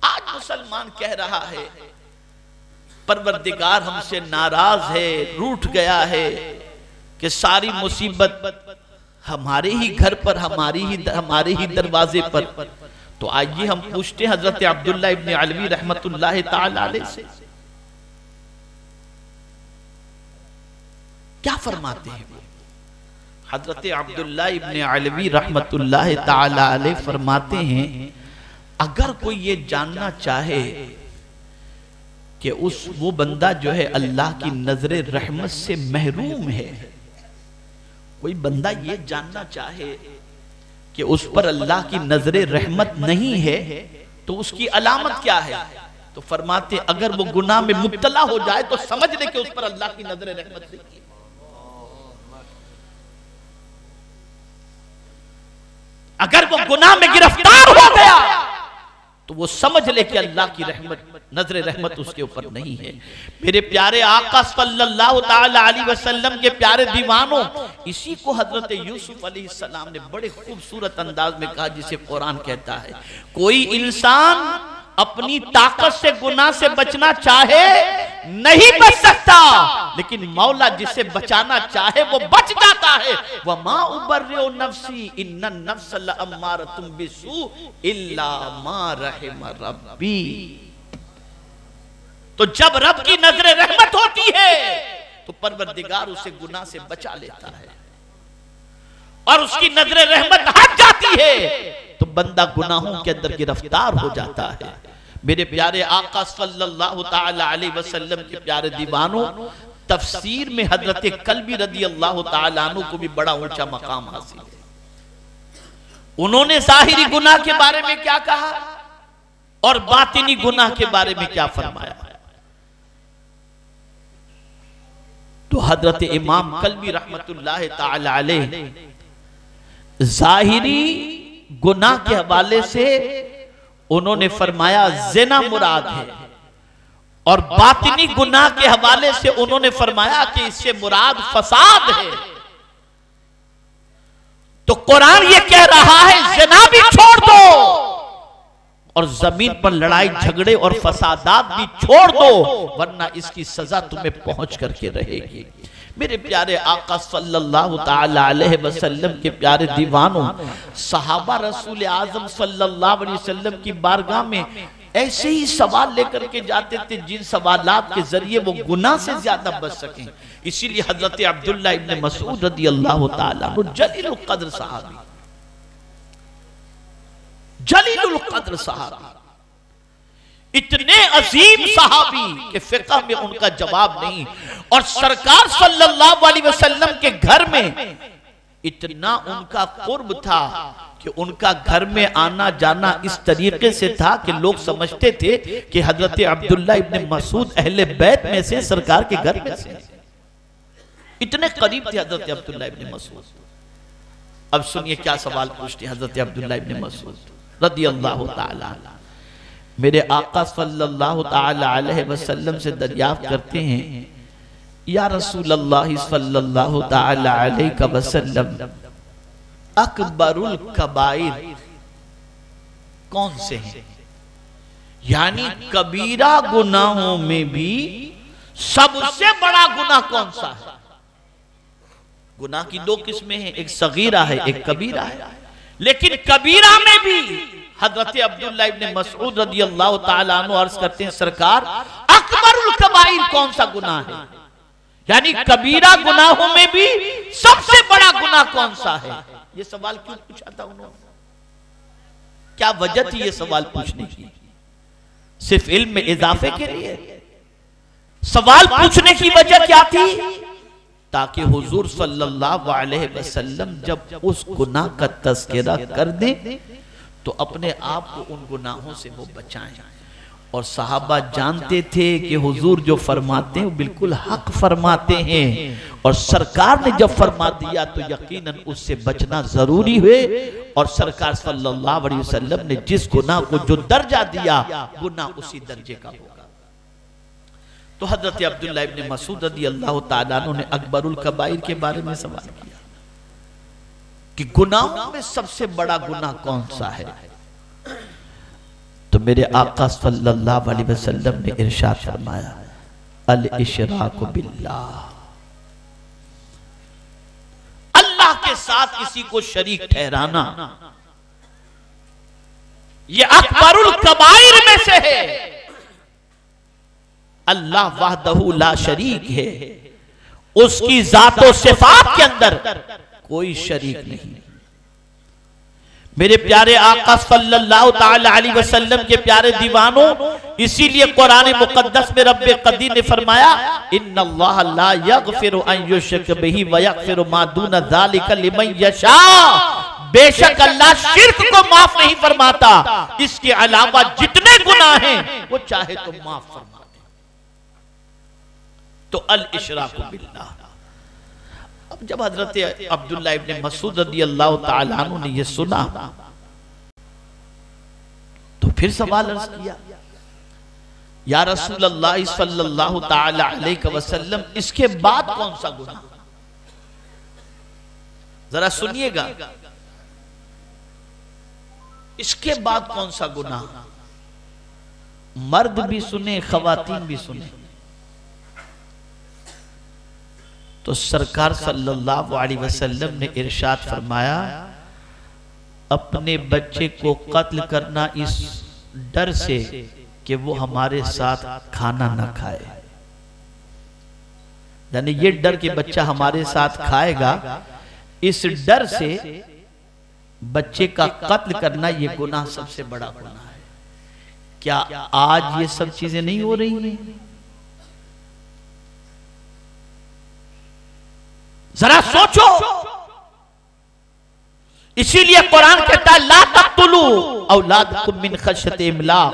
आज मुसलमान कह रहा है परवरदिगार हमसे नाराज है, रूठ गया है, कि सारी मुसीबत हमारे ही घर पर, हमारे ही दरवाजे पर। तो आइए हम पूछते हैं हजरत अब्दुल्लाह इब्न अलवी रहमतुल्लाह ताला अलैह से, क्या फरमाते हैं वो? हजरत अब्दुल्लाह इब्न अलवी रहमतुल्लाह ताला अलैह फरमाते हैं, अगर कोई ये जानना चाहे कि वो बंदा जो है अल्लाह की नजरे रहमत से महरूम है, कोई बंदा ये जानना चाहे कि उस पर अल्लाह की नजरे रहमत नहीं है, तो उसकी अलामत क्या है? तो फरमाते अगर वो गुनाह में मुब्तला हो जाए तो समझ ले कि उस पर अल्लाह की नजरे रहमत नहीं है। अगर वो गुनाह में गिरफ्तार हो गया तो वो समझ ले कि अल्लाह की रहमत, नजर रहमत उसके ऊपर नहीं है। मेरे प्यारे आका सल्लल्लाहु ताला अलैहि वसल्लम के प्यारे दीवानों, इसी को हजरत यूसुफ अलैहिस्सलाम ने बड़े खूबसूरत अंदाज में कहा, जिसे कुरान कहता है, कोई इंसान अपनी ताकत से गुनाह से बचना चाहे नहीं बच सकता, लेकिन मौला जिसे बचाना चाहे वो बच जाता है। वमा उबर्रिउ नफ्सी इन्नन नफ्स लअम्मारतुम बिस्सू इल्ला मा रहिम रब्बी। तो जब रब की नजर रहमत होती है तो परवरदिगार उसे गुनाह से बचा लेता है, और उसकी नजर रहमत हट जाती है तो बंदा गुनाहों के अंदर गिरफ्तार हो जाता है। मेरे प्यारे आका सल्लल्लाहु ताला अलैहि वसल्लम के प्यारे दीवानों, तफसीर में हजरत कल्बी रदी अल्लाह ताला अन्हु को भी बड़ा ऊंचा मकाम हासिल है। उन्होंने जाहिरी गुनाह के बारे में क्या कहा और बातिनी गुनाह के बारे में क्या फरमाया। तो हजरत इमाम कल्बी रहमतुल्लाह ताला अलैह जाहिरी गुनाह के हवाले से उन्होंने फरमाया ज़िना मुराद है, और बातिनी गुनाह के हवाले से उन्होंने फरमाया कि इससे मुराद फसाद है। तो कुरान ये कह रहा है ज़िना भी छोड़ दो और जमीन पर लड़ाई झगड़े और फसादात भी छोड़ दो, वरना इसकी सजा तुम्हें पहुंच करके रहेगी। मेरे प्यारे आका सल्लल्लाहु ताला अलैहि वसल्लम के प्यारे दीवानों, सहाबा रसूल आजम सल्लल्लाहु अलैहि वसल्लम की बारगाह में ऐसे ही सवाल लेकर के जाते थे जिन सवालात के जरिए वो गुनाह से ज्यादा बच सकें। इसीलिए हजरत अब्दुल्लाह इब्न मसूद रदी अल्लाह ताला अन्हु जलीलुल कद्र सहाबी, जलीलुल कद्र सहाबी, इतने अजीम सहाबी के फिक़ह में उनका जवाब नहीं, और सरकार सल्लल्लाहु अलैहि वसल्लम के घर में इतना उनका कुर्ब था कि उनका घर में आना जाना इस तरीके से था कि लोग समझते थे कि हजरत अब्दुल्ला इब्न मसूद अहले बैत में से, सरकार के घर में से, इतने करीब थे हजरत अब्दुल्ला इब्न मसूद। अब सुनिए क्या सवाल पूछते हजरत अब्दुल्ला इब्न मसूद रदी अल्लाह ताला। मेरे आका सल्लल्लाहु ताला अलैहि वसल्लम से दरियाफ्त करते हैं, या रसूल अल्लाह सल्लल्लाहु ताला अलैहि वसल्लम, अकबरुल कबाइर कौन से हैं? यानी कबीरा गुनाहों में भी सबसे बड़ा गुनाह कौन सा है? गुनाह की दो किस्में हैं, एक सगीरा है, एक कबीरा है। लेकिन कबीरा में भी हजरत अब्दुल्ला इब्न मसूद रदी अल्लाह ताला अन्हु अर्ज करते हैं, सरकार अकबरुल कबाइर कौन सा गुनाह है? यानी कबीरा गुनाहों में भी सबसे बड़ा गुनाह कौन सा है? ये सवाल क्यों पूछा था उन्होंने? क्या वजह थी ये सवाल पूछने की? सिर्फ इल्म में इजाफे के लिए? सवाल पूछने की वजह क्या थी? ताकि हुजूर सल्लल्लाहु अलैहि वसल्लम जब उस गुनाह का तज़किरा कर दें तो अपने आप को उन गुनाहों से वो बचाएं। और सहाबा जानते थे कि हुजूर जो फरमाते हैं वो बिल्कुल हक फरमाते हैं, और सरकार ने जब फरमा दिया तो यकीनन उससे बचना जरूरी हुए। और सरकार सल्लल्लाहु अलैहि वसल्लम ने जिस गुनाह को जो दर्जा दिया, गुनाह उसी दर्जे का होगा। तो हजरत अब्दुल्लाह इब्न मसूद रज़ियल्लाहु ताला अन्हु ने अकबरुल कबाइर के बारे में सवाल किया कि गुनाहों में सबसे बड़ा गुनाह कौन सा है। तो मेरे आका सल्लल्लाहु अलैहि वसल्लम ने इरशाद फरमाया, अल इशराक बिल्लाह, अल्लाह के साथ किसी को शरीक ठहराना, ये अकबरुल कबाइर में से है। अल्लाह वहदहू ला शरीक है, उसकी जातो सिफात के अंदर कोई शरीक नहीं। मेरे प्यारे आका सल्लल्लाहु ताला अलैहि वसल्लम के प्यारे दीवानों, इसीलिए कुरान मुकद्दस में रब्बे कदीर ने फरमाया, इन्नल्लाह ला यगफिरु अन युश्रक बिही व यगफिरु मा दून ज़ालिका लिमन यशा, बेशक अल्लाह शिर्क को माफ नहीं फरमाता, इसके अलावा जितने गुनाह हैं वो चाहे तो माफ फरमा दे। तो अल इशराकु बिल्लाह। अब जब हजरत अब्दुल्लाह इब्न मसूद रज़ियल्लाहु ताला अन्हु ने ये सुना तो फिर सवाल अर्ज किया, या रसूल अल्लाह सल्लल्लाहु ताला अलैहि वसल्लम, इसके बाद कौन सा गुनाह? जरा सुनिएगा, इसके बाद कौन सा गुनाह? मर्द भी सुने, खवातीन भी सुने। तो सरकार सल्लल्लाहु अलैहि वसल्लम ने इरशाद फरमाया, अपने बच्चे को कत्ल करना इस डर से कि वो हमारे साथ खाना ना खाए, यानी ये डर कि बच्चा हमारे साथ खाएगा, इस डर से बच्चे का कत्ल करना ये गुनाह सबसे बड़ा गुनाह है। क्या आज ये सब चीजें नहीं हो रही हैं? जरा सोचो। इसीलिए कुरान कहता है, ला तक़तुलू औलादकुम मिन खश्यति इमलाक,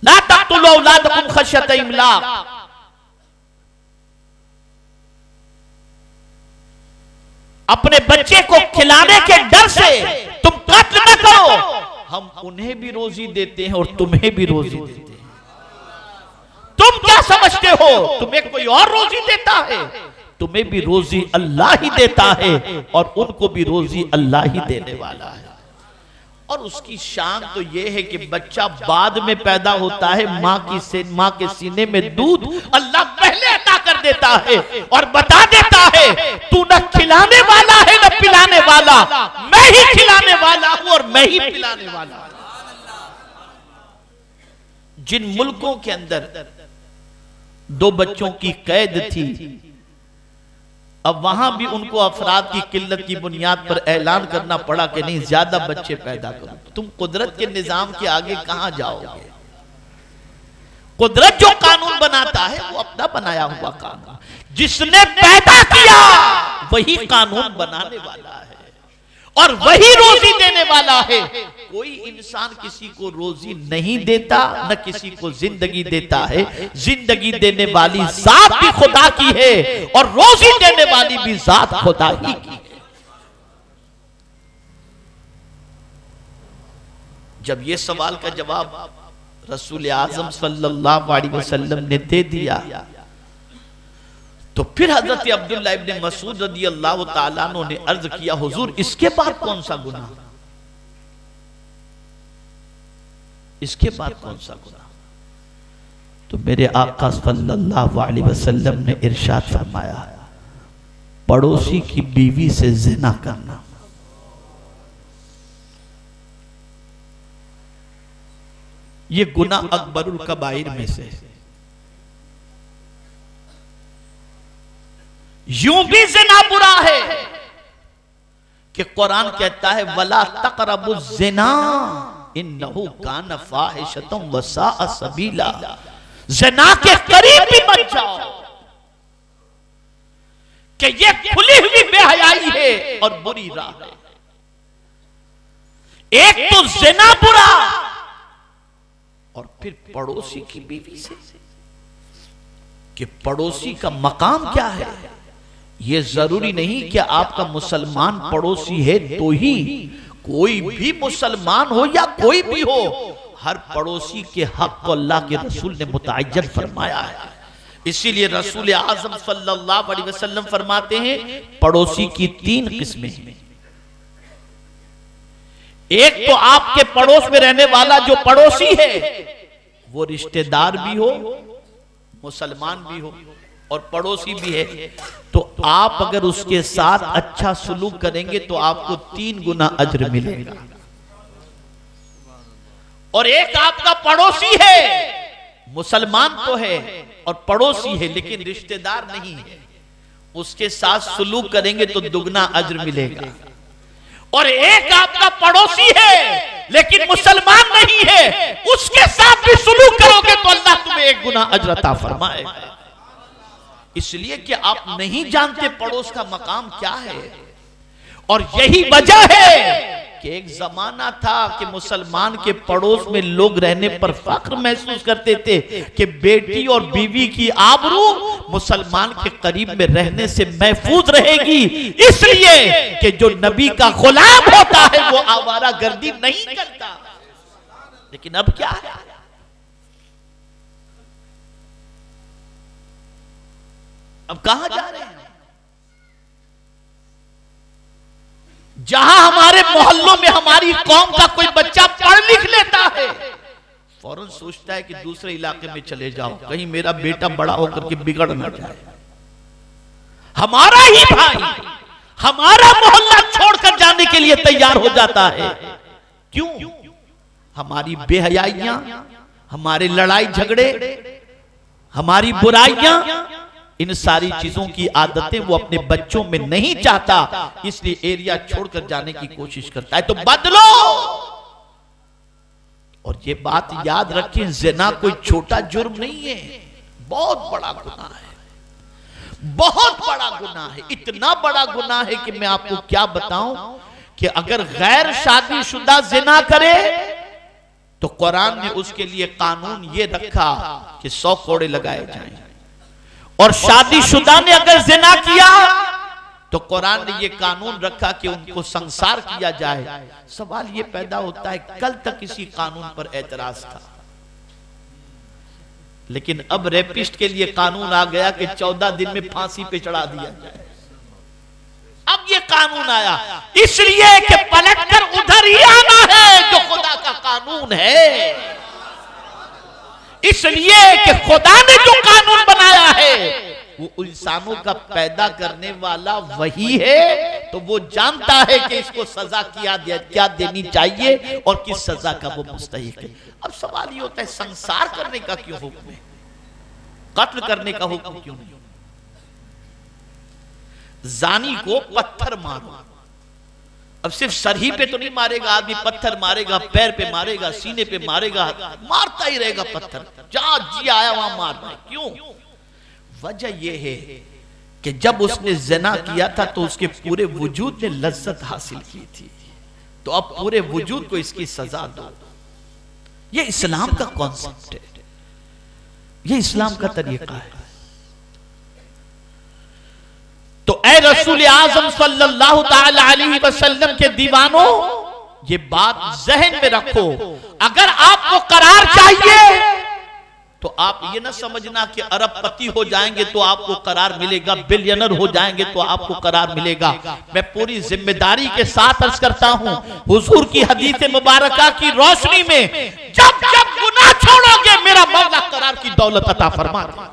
ला तक़तुलू औलादकुम खश्यति इमलाक। अपने बच्चे को खिलाने के डर से तुम कत्ल न करो। हम उन्हें भी रोजी देते हैं और तुम्हें भी रोजी देते हैं। तुम क्या समझते हो तुम्हें कोई और रोजी देता है? तुम्हें भी रोजी अल्लाह ही देता है और उनको भी रोजी अल्लाह ही देने वाला है। और उसकी शान तो यह है कि बच्चा बाद में पैदा होता है, माँ के सीने में दूध अल्लाह पहले अता कर देता है और बता देता है, तू न खिलाने वाला है न पिलाने वाला, मैं ही खिलाने वाला हूं और मैं ही पिलाने वाला हूं। जिन मुल्कों के अंदर 2 बच्चों की कैद थी, अब वहां भी उनको अफराद की किल्लत की बुनियाद पर ऐलान करना पड़ा कि नहीं, ज्यादा बच्चे पैदा करो। तुम कुदरत के निजाम के आगे कहां जाओगे? कुदरत जो कानून बनाता है वो अपना बनाया हुआ कानून, जिसने पैदा किया वही कानून बनाने वाला है और वही रोजी देने वाला है। कोई इंसान किसी को रोजी नहीं देता, न किसी को जिंदगी देता है। जिंदगी देने वाली जात भी खुदा की है और रोजी देने वाली भी जात खुदा ही की है। जब ये सवाल का जवाब रसूल आज़म सल्लल्लाहु अलैहि वसल्लम ने दे दिया तो फिर हजरत अब्दुल्लाह इब्न मसूद रज़ियल्लाहु ताला अन्हु ने अर्ज किया, हुजूर इसके बाद कौन सा गुनाह? इसके बाद कौन सा गुनाह? तो मेरे आका सल्लल्लाहु अलैहि वसल्लम ने इरशाद फरमाया, पड़ोसी की बीवी से जिना करना। ये गुनाह अकबरुल कबाइर में से। यूं भी जिना बुरा है कि कुरान कहता है, वला तक़रबुज़ ज़िना इन्नहु कान फ़ाहिशतम व साअ सबीला। ज़िना के करीब भी मत जाओ कि ये खुली हुई बेहयाई है और बुरी राह है। एक तो ज़िना बुरा, और फिर पड़ोसी की बीवी से, कि पड़ोसी का मकाम क्या है। यह जरूरी नहीं कि आपका मुसलमान पड़ोसी है तो ही, कोई भी मुसलमान हो या कोई भी हो, हर पड़ोसी के हक को अल्लाह के रसूल ने मुतअय्यन फरमाया है। इसीलिए रसूल आज़म सल्लल्लाहु अलैहि वसल्लम फरमाते हैं पड़ोसी की 3 किस्में हैं। एक तो आपके पड़ोस में रहने वाला जो पड़ोसी है वो रिश्तेदार भी हो, मुसलमान भी हो और पड़ोसी भी है, तो आप अगर उसके साथ अच्छा सुलूक करेंगे तो आपको 3 गुना अज्र मिलेगा। और एक आपका पड़ोसी है, मुसलमान तो है और पड़ोसी है लेकिन रिश्तेदार नहीं है, उसके साथ सुलूक करेंगे तो दुगना अज्र मिलेगा। और एक आपका पड़ोसी है लेकिन मुसलमान नहीं है, उसके साथ भी सुलूक करोगे तो अल्लाह तुम्हें 1 गुना अज्र अता फरमाएगा। इसलिए कि आप नहीं जानते पड़ोस का मकाम क्या है। और यही वजह है कि एक जमाना था कि मुसलमान के पड़ोस में लोग रहने पर फख्र महसूस करते थे कि बेटी और बीवी की आबरू मुसलमान के करीब में रहने से महफूज रहेगी, इसलिए कि जो नबी का गुलाम होता है वो आवारा गर्दी नहीं करता। लेकिन अब क्या है, अब कहां जा रहे हैं। जहां हमारे मोहल्लों में हमारी कौम का कोई बच्चा पढ़ लिख लेता है, फौरन सोचता है कि दूसरे इलाके में चले जाओ, कहीं मेरा बेटा बड़ा होकर के बिगड़ ना जाए। हमारा ही भाई हमारा मोहल्ला छोड़कर जाने के लिए तैयार हो जाता है। क्यों? हमारी बेहयाइयां, हमारे लड़ाई झगड़े, हमारी बुराइयां, इन सारी चीजों की आदतें वो अपने बच्चों में नहीं चाहता, इसलिए एरिया छोड़कर जाने की कोशिश करता है। तो बदलो। और ये बात याद रखें, ज़िना कोई छोटा जुर्म नहीं है, बहुत बड़ा गुनाह है, बहुत बड़ा गुनाह है। इतना बड़ा गुनाह है कि मैं आपको क्या बताऊं कि अगर गैर शादीशुदा ज़िना करे तो कुरान ने उसके लिए कानून ये रखा कि 100 कोड़े लगाए जाएं, और शादीशुदा ने अगर ज़िना किया तो कुरान ने ये कानून रखा कि उनको संसार किया जाए। सवाल ये पैदा होता है, कल तक इसी कानून पर एतराज था, लेकिन अब रेपिस्ट के लिए कानून आ गया कि 14 दिन में फांसी पे चढ़ा दिया जाए। अब ये कानून आया इसलिए कि पलटकर उधर ही आना है जो खुदा का कानून है, इसलिए कि खुदा ने जो कानून बनाया है वो इंसानों का पैदा करने वाला वही है, तो वो जानता है कि इसको सजा क्या देनी चाहिए और किस सजा का वो मुस्तहिक है। अब सवाल ये होता है, संसार करने का क्यों हुक्म है, कत्ल करने का हुक्म क्यों नहीं? जानी को पत्थर मारो। अब सिर्फ सर ही पे तो नहीं मारेगा आदमी, पत्थर मारेगा, पैर पे मारेगा, सीने पे मारेगा, मारता ही रहेगा पत्थर, जहां जी आया वहां मारना है। क्यों? वजह यह है कि जब उसने ज़िना किया था तो उसके पूरे वजूद ने लज्जत हासिल की थी, तो अब पूरे वजूद को इसकी सजा दो। ये इस्लाम का कॉन्सेप्ट है, ये इस्लाम का तरीका है। तो ए रसूल आज़म सल्लल्लाहु ताला अलैहि वसल्लम के दीवानों, ये बात जहन में रखो। अगर आपको करार चाहिए तो आप ये ना समझना कि अरबपति हो जाएंगे तो आपको करार मिलेगा, बिलियनर हो जाएंगे तो आपको करार मिलेगा। मैं पूरी जिम्मेदारी के साथ अर्ज करता हूं, हुजूर की हदीस मुबारका की रोशनी में, जब जब गुनाह छोड़ोगे मेरा मौला करार की दौलत अता फरमाएगा,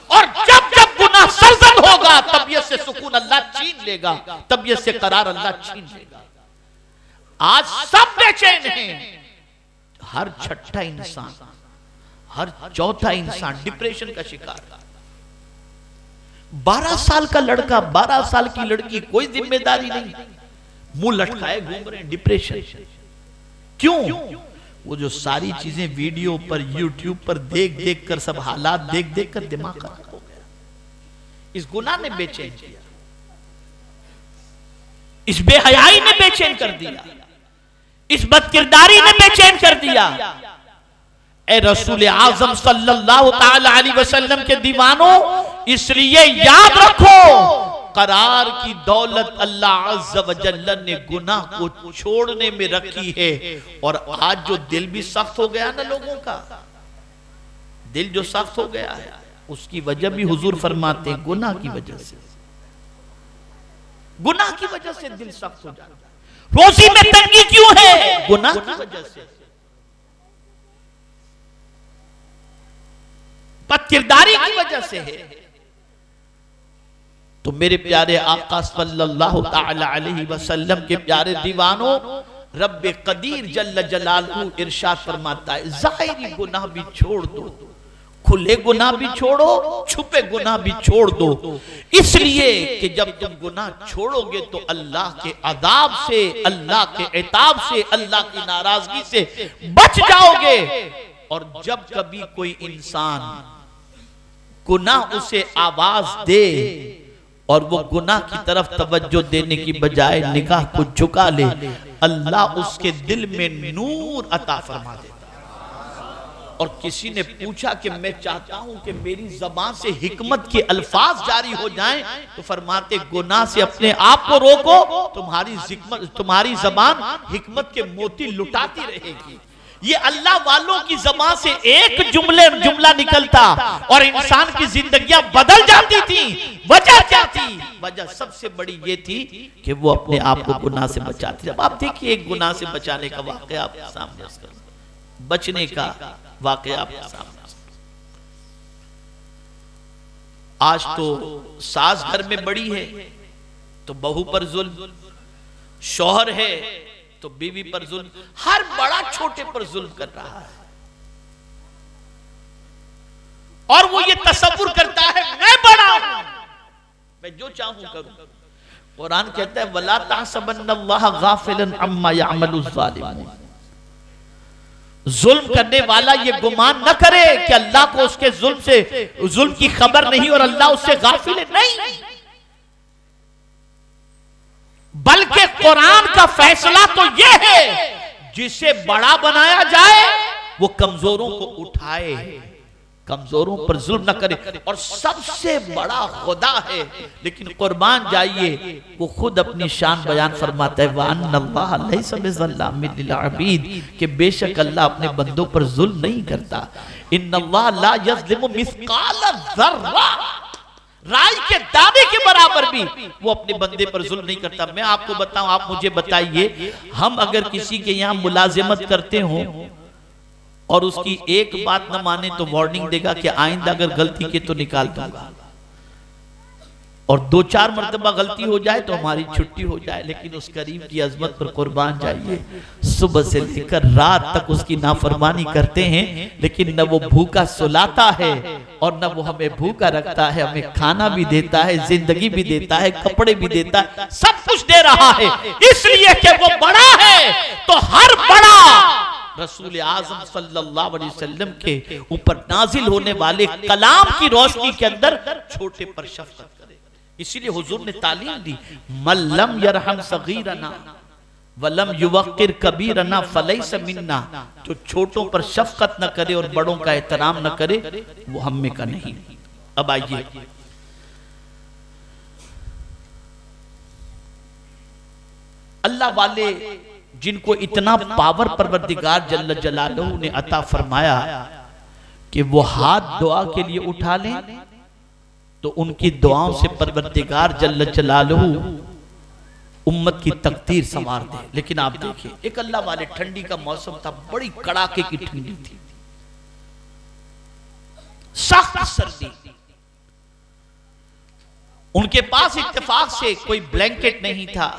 और जब जब गुनाह सरजद होगा तबीयत से सुकून अल्लाह छीन लेगा, तबीयत से करार अल्लाह छीन लेगा। आज सब बेचैन हैं, हर छठा इंसान, हर चौथा इंसान डिप्रेशन का शिकार। 12 साल का लड़का, 12 साल की लड़की, कोई जिम्मेदारी नहीं, मुंह लटकाए घूम रहे हैं, डिप्रेशन। क्यों? वो जो सारी चीजें वीडियो पर यूट्यूब पर देख देख कर, सब हालात देख देख कर दिमाग खराब हो गया। इस गुनाह ने बेचैन किया, इस बेहयाई ने बेचैन कर दिया, इस बदकिरदारी ने बेचैन कर दिया। ए रसूल आजम सल्लल्लाहु ताला अलैहि वसल्लम के दीवानों, इसलिए याद रखो, करार की दौलत अल्लाह अज़्ज़ व जल्ल ने गुनाह को छोड़ने में रखी है। और आज जो दिल भी सख्त हो गया ना लोगों का, दिल जो सख्त हो गया है, उसकी वजह भी हुजूर फरमाते हैं गुनाह की वजह से, गुनाह की वजह से दिल सख्त हो जाता है। रोजी में तंगी क्यों है? गुनाह की वजह से, बदकिरदारी की वजह से है। तो मेरे प्यारे आका सल्लल्लाहु ताला अलैहि वसल्लम के प्यारे दीवानों, रब्बे कदीर जल्ल जलालहू इरशाद फरमाता है, ज़ाहिरी गुनाह भी छोड़ दो, खुले गुनाह भी छोड़ो, छुपे गुनाह भी छोड़ दो। इसलिए कि जब तुम गुनाह छोड़ोगे तो अल्लाह के अदाब से, अल्लाह के इताब से, अल्लाह की नाराजगी से बच जाओगे। और जब कभी कोई इंसान गुनाह उसे आवाज दे और वो गुनाह की तरफ तवज्जो देने की बजाय निगाह को झुका ले, अल्लाह उसके दिल में नूर अता फरमा देता। और किसी ने पूछा कि मैं चाहता हूं कि मेरी जबान से हिकमत के अल्फाज जारी हो जाएं, तो फरमाते गुनाह से अपने आप को रोको, तुम्हारी जबान हिकमत के मोती लुटाती रहेगी। ये अल्लाह वालों की जबान से एक जुमला निकलता और इंसान की जिंदगियां बदल जाती थी। वजह क्या थी? वजह सबसे बड़ी ये थी कि वो अपने आप को गुनाह से बचाते। जब आप देखिए एक गुनाह से बचाने का वाकया आपके सामने, बचने का वाकया आपके सामने। आज तो सास घर में बड़ी है तो बहू पर जुल्म, शौहर है तो बीवी पर जुल्म, हर बड़ा छोटे पर जुल्म कर रहा है। और वो ये तसव्वुर करता है मैं बड़ा हूं, मैं जो चाहूं करूं। कुरान कहता है वला तहसबन्नल्लाह गाफिलन अम्मा यअमलुज़ ज़ालिमून। जुल्म करने वाला ये गुमान न करे कि अल्लाह को उसके जुल्म की खबर नहीं और अल्लाह उससे गाफिल नहीं, बल्कि कुरान का फैसला तो यह है जिसे बड़ा बनाया जाए वो कमजोरों को उठाए, कमजोरों पर जुल्म न करे। और सबसे बड़ा खुदा है, लेकिन कुर्बान जाइए वो खुद अपनी शान बयान फरमाता है वअन्नल्लाह लैसा बिज़ल्लामिन लिल अबीद, कि बेशक अल्लाह अपने बंदों पर जुल्म नहीं करता। इन्नल्लाह ला यज़लिमु मिस्काल ज़र्रा, राई के दाने के बराबर भी वो अपने बंदे पर जुल्म नहीं करता। मैं आपको बताऊं, आप मुझे बताइए, हम अगर किसी के यहाँ मुलाजिमत करते हो और उसकी एक बात न माने तो वार्निंग देगा कि आइंदा अगर गलती की तो निकाल दूंगा, और 2-4 मर्तबा गलती हो जाए तो हमारी छुट्टी हो जाए। लेकिन उस करीम की अजमत पर कुर्बान जाइए, सुबह से लेकर रात तक उसकी नाफरमानी करते हैं, लेकिन न वो भूखा सुलाता है और न वो हमें भूखा रखता है, हमें खाना भी देता है, जिंदगी भी देता है, कपड़े भी देता है, सब कुछ दे रहा है, इसलिए कि वो बड़ा है। तो हर बड़ा रसूल आज़म सल्लल्लाहु अलैहि वसल्लम के ऊपर नाजिल होने वाले कलाम की रोशनी के अंदर छोटे पर शफकत करे। इसीलिए हुजूर ने तालीम दी, मल्लम यरहम सगीरना वलम युवक्किर कबीरना फलैसा मिन्ना, जो छोटों पर शफकत न करे और बड़ों का एहतराम न करे वो हम में का नहीं। अब आइए, अल्लाह वाले जिनको इतना पावर परवरदिगार जल्ल जलालहू ने अता फरमाया कि वो हाथ दुआ के लिए उठा लें तो उनकी दुआओं से परवरदिगार जल्ल जलालहू उम्मत की तकदीर संवार दे। लेकिन आप देखिए, एक अल्लाह वाले, ठंडी का मौसम था, बड़ी कड़ाके की ठंडी थी, सख्त सर्दी, उनके पास इत्तेफाक से कोई ब्लैंकेट नहीं था,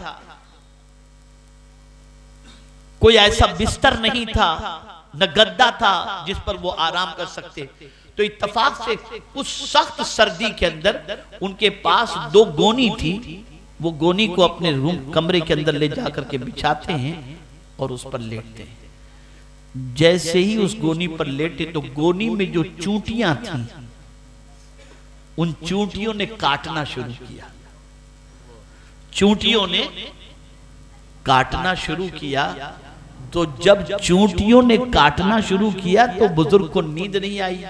कोई ऐसा बिस्तर नहीं था, न गद्दा था जिस पर वो आराम कर सकते। तो इत्तेफाक से उस सख्त सर्दी के अंदर उनके पास 2 गोनी थी, वो गोनी को अपने रूम कमरे के अंदर ले जाकर के बिछाते हैं और उस पर लेटते हैं। जैसे ही उस गोनी पर लेटे तो गोनी में जो चूंटियां थी उन चूंटियों ने काटना शुरू किया। चूंटियों ने काटना शुरू किया। तो जब चूंटियों ने काटना शुरू किया तो बुजुर्ग को नींद नहीं आई।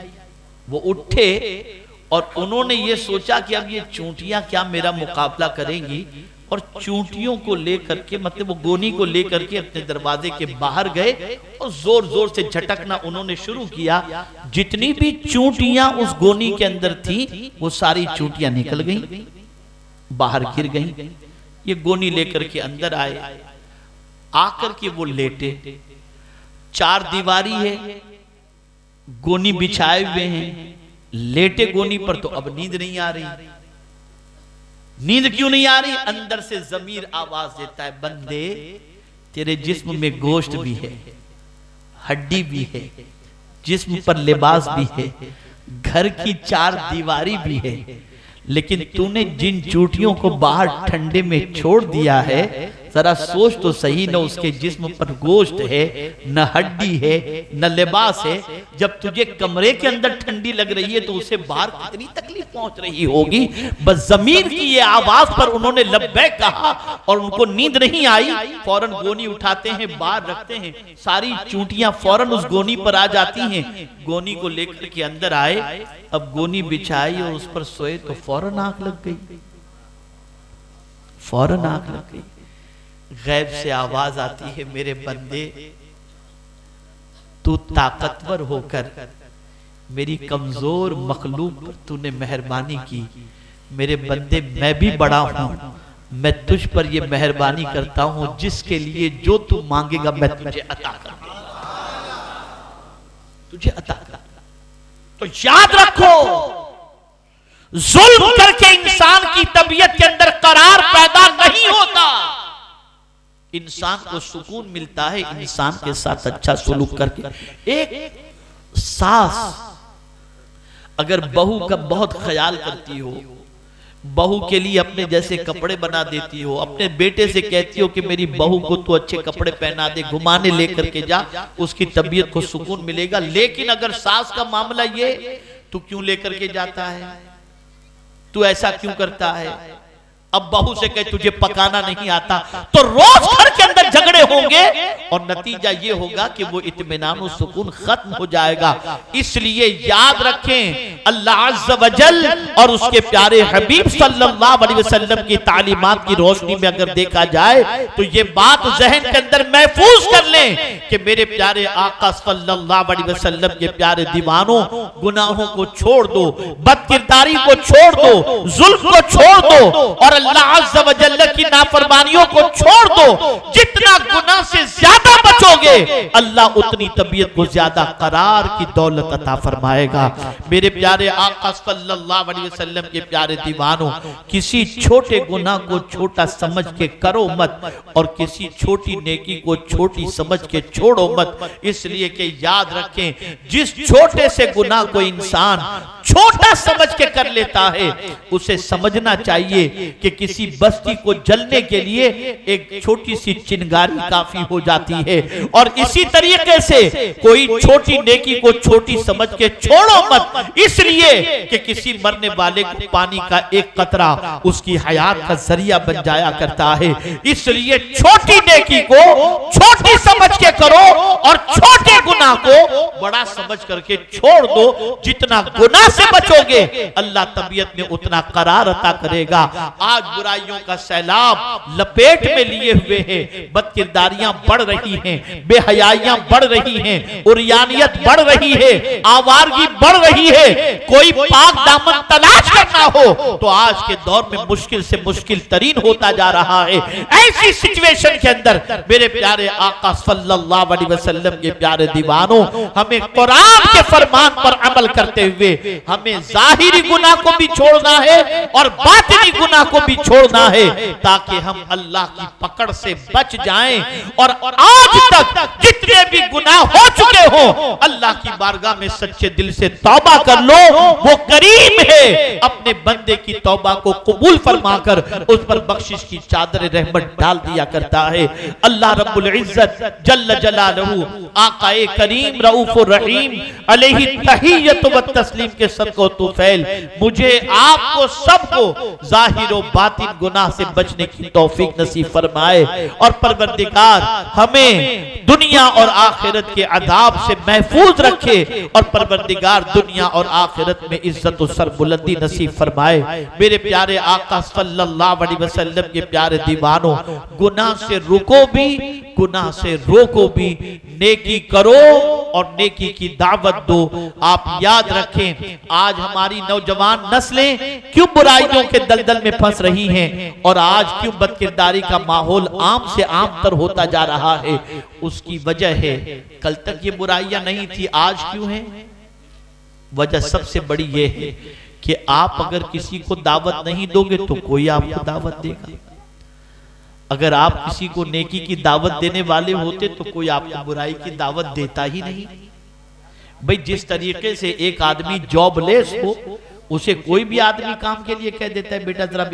वो उठे और उन्होंने ये सोचा कि अब ये चूंटियां क्या मेरा मुकाबला करेंगी, और चूंटियों को लेकर के मतलब वो गोनी को लेकर के अपने दरवाजे के बाहर गए और जोर जोर से झटकना उन्होंने शुरू किया। जितनी भी चूंटियां उस गोनी के अंदर थी वो सारी चूंटियां निकल गईं, बाहर गिर गईं। ये गोनी लेकर के अंदर आए, आकर के वो लेटे। चार दीवारी है, गोनी बिछाए हुए हैं, लेटे गोनी पर। तो अब नींद नहीं आ रही। नींद क्यों नहीं आ रही? अंदर से ज़मीर आवाज देता है, बंदे तेरे जिस्म में गोश्त भी है, हड्डी भी है, जिस्म पर लिबास भी है, घर की चार दीवारी भी है, लेकिन तूने जिन चूटियों को बाहर ठंडे में छोड़ दिया है, जरा सोच तो सही, न उसके जिस्म पर गोश्त है, न हड्डी है, न लिबास है। जब तुझे कमरे के अंदर ठंडी लग रही है तो उसे बाहर कितनी तकलीफ पहुंच रही होगी। बस जमीन की ये आवाज पर उन्होंने लब्बैक कहा और उनको नींद नहीं आई। फौरन गोनी उठाते हैं, बाहर रखते हैं, सारी चूंटियां फौरन उस गोनी पर आ जाती हैं। गोनी को लेकर के अंदर आए, अब गोनी बिछाई और उस पर सोए तो फौरन आंख लग गई, फौरन आंख लग गई। गैब से आवाज आती है, मेरे बंदे तू ताकतवर होकर मेरी कमजोर मखलूक पर तूने मेहरबानी की। मेरे बंदे मैं भी बड़ा हूं, मैं तुझ पर ये मेहरबानी करता हूं जिसके लिए जो तू मांगेगा मैं तुझे अता करूंगा, तुझे अता करूंगा। तो याद रखो, जुल्म करके इंसान की तबीयत के अंदर करार पैदा नहीं होता। इंसान को सुकून मिलता है इंसान के साथ अच्छा सलूक करके। एक सास अगर बहू का बहुत ख्याल करती हो, बहू के लिए अपने जैसे कपड़े बना देती हो, अपने बेटे से कहती हो कि मेरी बहू को तू अच्छे कपड़े पहना दे, घुमाने लेकर के जा, उसकी तबीयत को सुकून मिलेगा। लेकिन अगर सास का मामला ये, तू क्यों लेकर के जाता है, तू ऐसा क्यों करता है, अब बहू से कहे तुझे पकाना नहीं आता, तो रोज घर के अंदर झगड़े होंगे और नतीजा ये होगा कि वो इत्मीनान और सुकून खत्म हो जाएगा। इसलिए याद रखें, अल्लाह अज़्ज़ व जल और उसके प्यारे हबीब सल्लल्लाहु अलैहि वसल्लम की तालीमात की रोशनी में अगर देखा जाए तो ये बात जहन के अंदर महफूज कर लें कि मेरे प्यारे आका सल्लल्लाहु अलैहि वसल्लम के प्यारे दीवानों, गुनाहों को छोड़ दो, बदकिरदारी को छोड़ दो, जुल्म को छोड़ दो और अल्लाह अज़्ज़ व जल्ल की नाफरमानियों को छोड़ दो। जितना गुनाह से ज्यादा बचोगे अल्लाह उतनी तबीयत को ज्यादा करार की दौलत अता फरमाएगा। मेरे प्यारे आका सल्लल्लाहु अलैहि वसल्लम के प्यारे दीवानों, किसी छोटे गुनाह को छोटा समझ के करो मत और किसी छोटी नेकी को छोटी समझ के छोड़ो मत। इसलिए कि याद रखें, जिस छोटे से गुनाह को इंसान छोटा समझ के कर लेता है, उसे समझना चाहिए कि किसी बस्ती को जलने के लिए एक छोटी सी चिंगारी काफी हो जाती है। और इसी तरीके से कोई छोटी नेकी को छोटी समझ के छोड़ो मत, इसलिए कि किसी मरने वाले को पानी का एक कतरा उसकी हयात का जरिया बन जाया करता है। इसलिए छोटी नेकी को छोटी समझ के करो और छोटे गुनाह को बड़ा समझ करके छोड़ दो। जितना गुनाह से बचोगे अल्लाह तबीयत में उतना करार अता करेगा। आज बुराइयों का सैलाब लपेट में लिए हुए हैं, बदकिरदारियां बढ़ रही हैं, बेहयाइयां बढ़ रही हैं, उरियानियत बढ़ रही है, आवारगी बढ़ रही है। कोई पाक दामन तलाश करना हो तो आज के दौर में मुश्किल से मुश्किल तरीन होता जा रहा है। ऐसी सिचुएशन के अंदर मेरे प्यारे आका सल्लल्लाहु अलैहि वसल्लम के प्यारे दीवानों, हमें कुरान के फरमान पर अमल करते हुए हमें जाहिरी गुनाह को भी छोड़ना है और बातिनी गुनाह को भी भी छोड़ना है ताकि हम अल्लाह की पकड़ से बच जाएं। और आज तक जितने भी गुनाह हो चुके हो अल्लाह की बारगाह में सच्चे दिल से तौबा कर लो, वो करीम है, अपने बंदे की तौबा को कबूल फरमाकर उस पर बख्शिश की चादर रहमत डाल दिया करता है। अल्लाह रब्बुल इज्जत जल्ल जलालहू आकाए करीम रऊफुर रहीम अलैहि तहियत व तस्लीम के सदक़ो तुफैल मुझे आपको सबको जाहिर व बातिन गुनाह से बचने की तौफीक नसीब फरमाए और परवरदिगार हमें दुनिया और आखिरत के अदाब से महफूज रखे और परवरदिगार दुनिया और आखिरत में इज्जत और सरबुलंदी नसीब फरमाए। मेरे प्यारे आका सल्लल्लाहु अलैहि वसल्लम के प्यारे दीवानों, गुनाह से रुको भी, गुनाह से रोको भी, नेकी करो और नेकी की दावत दो। आप याद रखें, आज हमारी नौजवान नस्लें क्यों बुराइयों के दलदल में फंस रही हैं और आज क्यों बदकिरदारी का माहौल आम से आम तर होता जा रहा है। उसकी वजह है कल तक ये बुराइयां नहीं थी, आज क्यों है। वजह सबसे बड़ी ये है कि आप अगर किसी को दावत नहीं दोगे तो कोई आपको दावत देगा। अगर आप किसी को नेकी की दावत देने वाले होते तो कोई आपको बुराई की दावत देता ही नहीं। भाई जिस तरीके से एक आदमी जॉबलेस हो उसे कोई भी आदमी काम के लिए कह देता है, बेटा जरा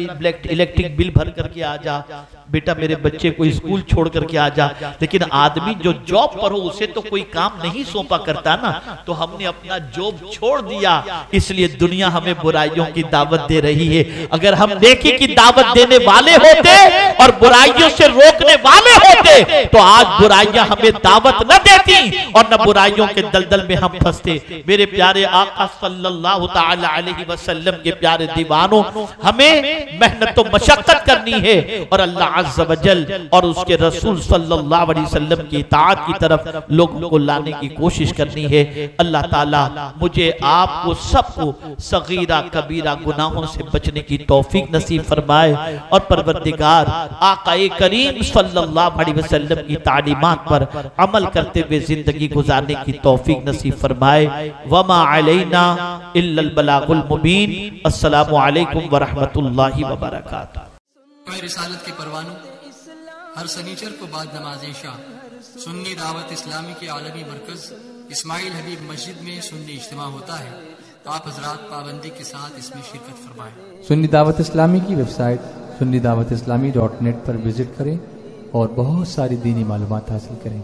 इलेक्ट्रिक बिल भर करके आ जा, बेटा मेरे बच्चे को स्कूल छोड़ करके आ जा। लेकिन आदमी जो जॉब पर हो उसे तो कोई काम नहीं सौंपा करता ना, तो हमने अपना जॉब छोड़ दिया, इसलिए दुनिया हमें बुराइयों की दावत दे रही है। अगर हम नेकी की दावत देने वाले होते और बुराइयों से रोकने वाले होते तो आज बुराइयां हमें दावत न देती और न बुराइयों के दलदल में हम फंसते। मेरे प्यारे आका सल्लल्लाहु तआला अलैहि वसल्लम के प्यारे दीवानों, हमें मेहनत तो मशक्कत करनी है और अल्लाह अज़्ज़ व जल और उसके रसूल सल्लल्लाहु अलैहि वसल्लम की इताअत की तरफ लोगों को लाने की कोशिश करनी है। अल्लाह ताला मुझे आपको सबको सगीरा कबीरा गुनाहों से बचने की तौफीक नसीब फरमाए और परवरदिगार आकाए करीम सल्लल्लाहु अलैहि वसल्लम की तालीमात पर अमल करते हुए जिंदगी गुजारने की तौफीक नसीब फरमाए। वमा अलैना इल्लल बलागुल मुबीन। अस्सलामु अलैकुम व रहमतुल्लाहि व बरकातुहू। रिसालत के परवानों, हर शनिचर को बाद नमाज इशा सुन्नी दावत इस्लामी के आलमी मरकज इस्माइल हबीब मस्जिद में सुन्नी इज्तिमा होता है। तो आप हजरात पाबंदी के साथ इसमें शिरकत फरमाएं। सुन्नी दावत इस्लामी की वेबसाइट sunnidawatislamI.net पर विजिट करें और बहुत सारी दीनी मालूमात हासिल करें।